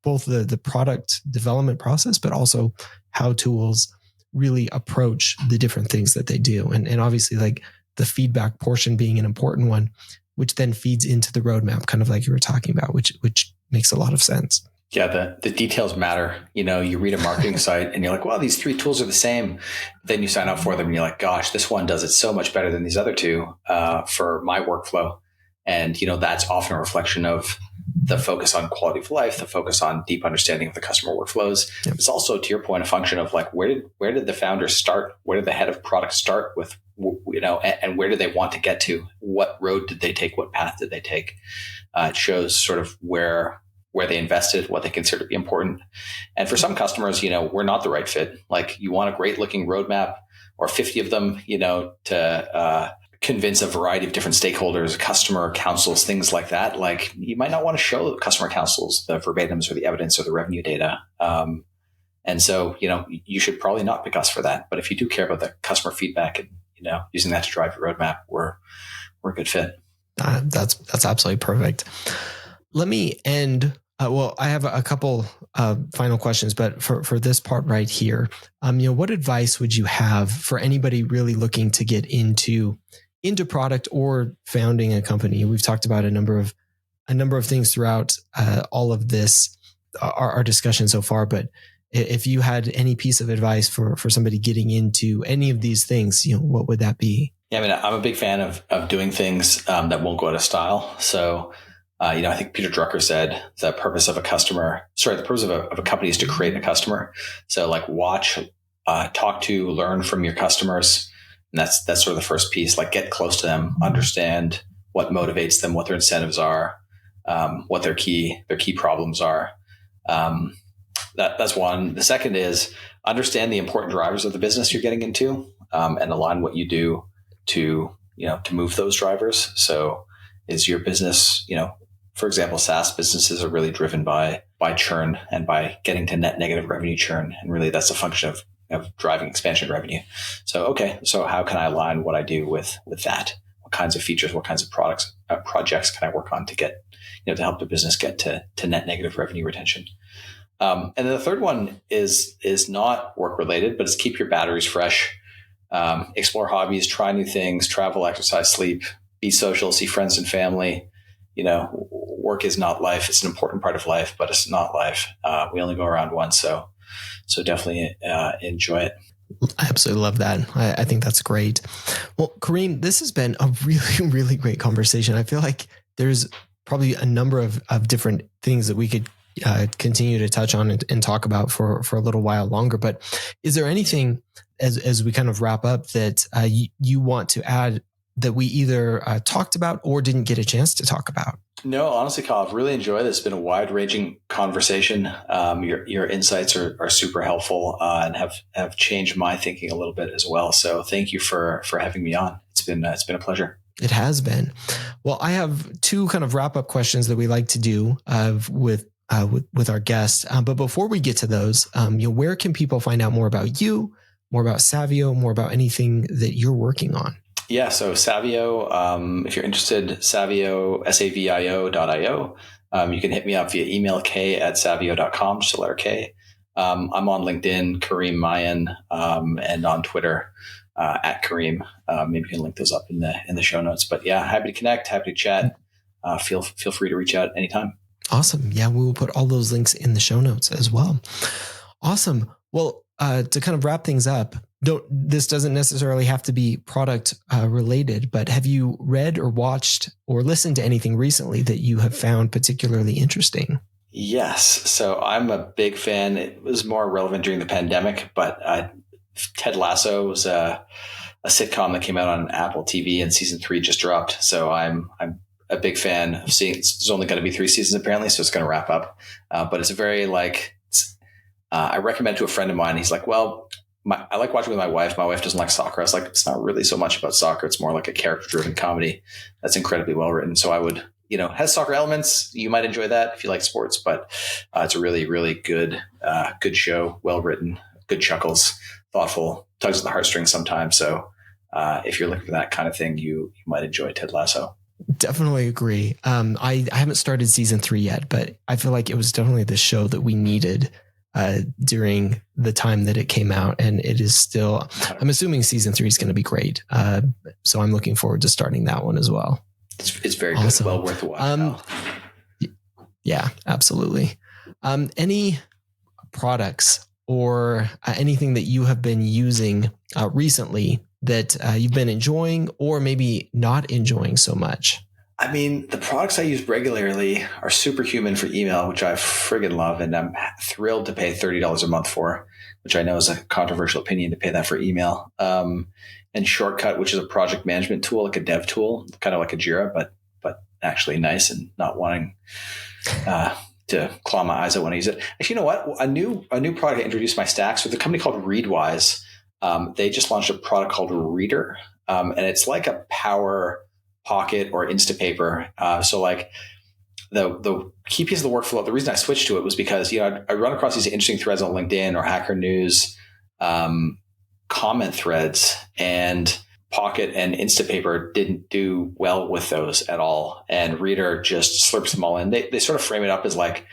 both the product development process, but also how tools really approach the different things that they do. And obviously, like the feedback portion being an important one, which then feeds into the roadmap, kind of like you were talking about, which makes a lot of sense. Yeah, the details matter. You read a marketing site and you're like, well, these 3 tools are the same. Then you sign up for them and you're like, gosh, this one does it so much better than these other 2 for my workflow. And, that's often a reflection of the focus on quality of life, the focus on deep understanding of the customer workflows. Yep. It's also, to your point, a function of like, where did the founder start? Where did the head of product start with, and where do they want to get to? What road did they take? What path did they take? It shows sort of where they invested, what they consider to be important. And for some customers, we're not the right fit. Like you want a great looking roadmap or 50 of them, to convince a variety of different stakeholders, customer councils, things like that. Like you might not want to show customer councils the verbatims or the evidence or the revenue data. And so, you should probably not pick us for that. But if you do care about the customer feedback and, using that to drive your roadmap, we're a good fit. That's absolutely perfect. Let me end. I have a couple final questions, but for this part right here, what advice would you have for anybody really looking to get into product or founding a company? We've talked about a number of things throughout all of this, our discussion so far. But if you had any piece of advice for somebody getting into any of these things, what would that be? Yeah, I mean, I'm a big fan of doing things that won't go out of style. So, I think Peter Drucker said the purpose of a company is to create a customer. So like watch, talk to, learn from your customers. And that's sort of the first piece, like get close to them, understand what motivates them, what their incentives are, what their key problems are. That's one. The second is understand the important drivers of the business you're getting into, and align what you do to move those drivers. So is your business, for example, SaaS businesses are really driven by churn and by getting to net negative revenue churn. And really that's a function of driving expansion revenue. So how can I align what I do with that? What kinds of features, what kinds of projects can I work on to get, to help the business get to net negative revenue retention? And then the third one is not work related, but it's keep your batteries fresh, explore hobbies, try new things, travel, exercise, sleep, be social, see friends and family. Work is not life. It's an important part of life, but it's not life. We only go around once. So definitely enjoy it. I absolutely love that. I think that's great. Well, Kareem, this has been a really, really great conversation. I feel like there's probably a number of different things that we could continue to touch on and talk about for a little while longer. But is there anything as we kind of wrap up that you want to add that we either talked about or didn't get a chance to talk about? No, honestly, Kyle, I've really enjoyed it. It's been a wide-ranging conversation. Your insights are super helpful and have changed my thinking a little bit as well. So thank you for having me on. It's been a pleasure. It has been. Well, I have 2 kind of wrap-up questions that we like to do with our guests. But before we get to those, where can people find out more about you, more about Savio, more about anything that you're working on? Yeah, so Savio, if you're interested, Savio, savio.io. You can hit me up via email, k@savio.com, just the letter K. I'm on LinkedIn, Kareem Mayan, and on Twitter, at Kareem. Maybe you can link those up in the show notes. But yeah, happy to connect, happy to chat. Feel free to reach out anytime. Awesome. Yeah, we will put all those links in the show notes as well. Awesome. Well, to kind of wrap things up, this doesn't necessarily have to be product related, but have you read or watched or listened to anything recently that you have found particularly interesting? Yes. So I'm a big fan. It was more relevant during the pandemic, but Ted Lasso was a sitcom that came out on Apple TV, and season 3 just dropped. So I'm a big fan of seeing. There's only going to be 3 seasons apparently, so it's going to wrap up. But it's a very I recommend to a friend of mine. He's like, well, I like watching with my wife. My wife doesn't like soccer. I was like, it's not really so much about soccer. It's more like a character-driven comedy that's incredibly well written. So I would, has soccer elements. You might enjoy that if you like sports, but it's a really, really good show, well written, good chuckles, thoughtful, tugs at the heartstrings sometimes. So if you're looking for that kind of thing, you might enjoy Ted Lasso. Definitely agree. I haven't started season 3 yet, but I feel like it was definitely the show that we needed during the time that it came out. And it is still, I'm assuming season 3 is going to be great. So I'm looking forward to starting that one as well. It's very awesome. good. Well worth a watch. Yeah, absolutely. Any products or anything that you have been using recently that you've been enjoying or maybe not enjoying so much? I mean, the products I use regularly are Superhuman for email, which I friggin' love, and I'm thrilled to pay $30 a month for, which I know is a controversial opinion to pay that for email. And Shortcut, which is a project management tool, like a dev tool, kind of like a Jira, but actually nice and not wanting to claw my eyes out when I use it. Actually, you know what? A new product I introduced my stacks with a company called Readwise. They just launched a product called Reader, and it's like a Power Pocket or Instapaper. So like the key piece of the workflow, the reason I switched to it was because, I run across these interesting threads on LinkedIn or Hacker News, comment threads, and Pocket and Instapaper didn't do well with those at all. And Reader just slurps them all in. They sort of frame it up as like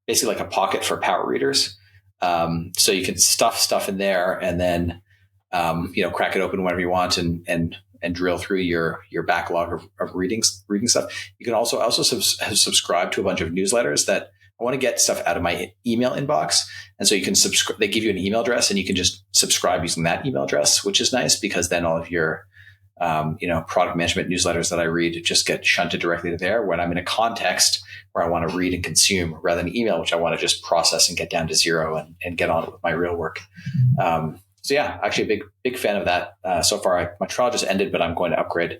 basically like a Pocket for power readers. So you can stuff stuff in there and then, crack it open whenever you want and drill through your backlog of reading stuff. You can also subscribe to a bunch of newsletters that I want to get stuff out of my email inbox. And so you can subscribe, they give you an email address and you can just subscribe using that email address, which is nice because then all of your, product management newsletters that I read just get shunted directly to there when I'm in a context where I want to read and consume rather than email, which I want to just process and get down to zero and get on with my real work. So yeah, actually a big fan of that. So far, my trial just ended, but I'm going to upgrade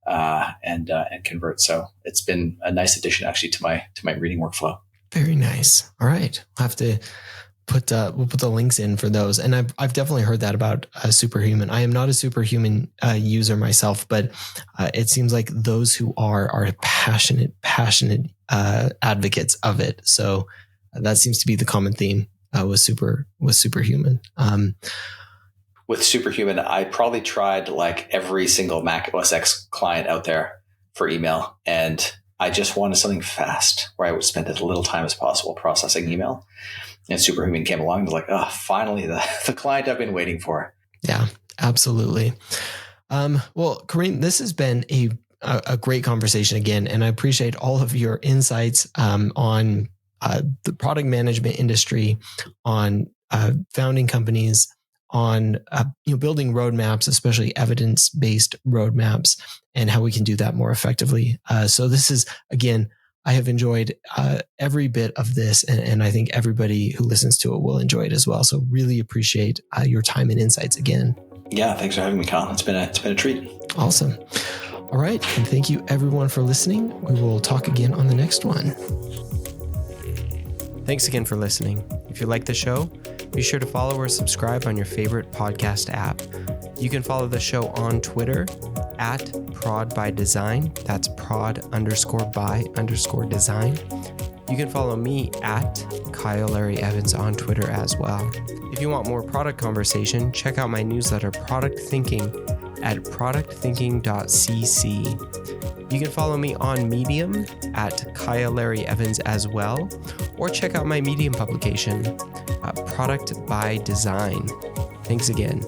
and convert. So it's been a nice addition actually to my reading workflow. Very nice. All right. I'll have to we'll put the links in for those. And I've definitely heard that about Superhuman. I am not a Superhuman user myself, but it seems like those who are passionate advocates of it. So that seems to be the common theme with Superhuman. With Superhuman, I probably tried like every single Mac OS X client out there for email, and I just wanted something fast where I would spend as little time as possible processing email. And Superhuman came along and was like, oh, finally the client I've been waiting for. Yeah, absolutely. Well, Kareem, this has been a great conversation again, and I appreciate all of your insights on the product management industry, on founding companies, on building roadmaps, especially evidence-based roadmaps, and how we can do that more effectively. So this is, again, I have enjoyed every bit of this, and I think everybody who listens to it will enjoy it as well. So really appreciate your time and insights again. Yeah, thanks for having me, Kyle. It's been a treat. Awesome. All right, and thank you everyone for listening. We will talk again on the next one. Thanks again for listening. If you like the show, be sure to follow or subscribe on your favorite podcast app. You can follow the show on Twitter at prod_by_design. That's prod_by_design. You can follow me at Kyle Larry Evans on Twitter as well. If you want more product conversation, check out my newsletter, Product Thinking, at productthinking.cc. You can follow me on Medium at Kyle Larry Evans as well, or check out my Medium publication, Product by Design. Thanks again.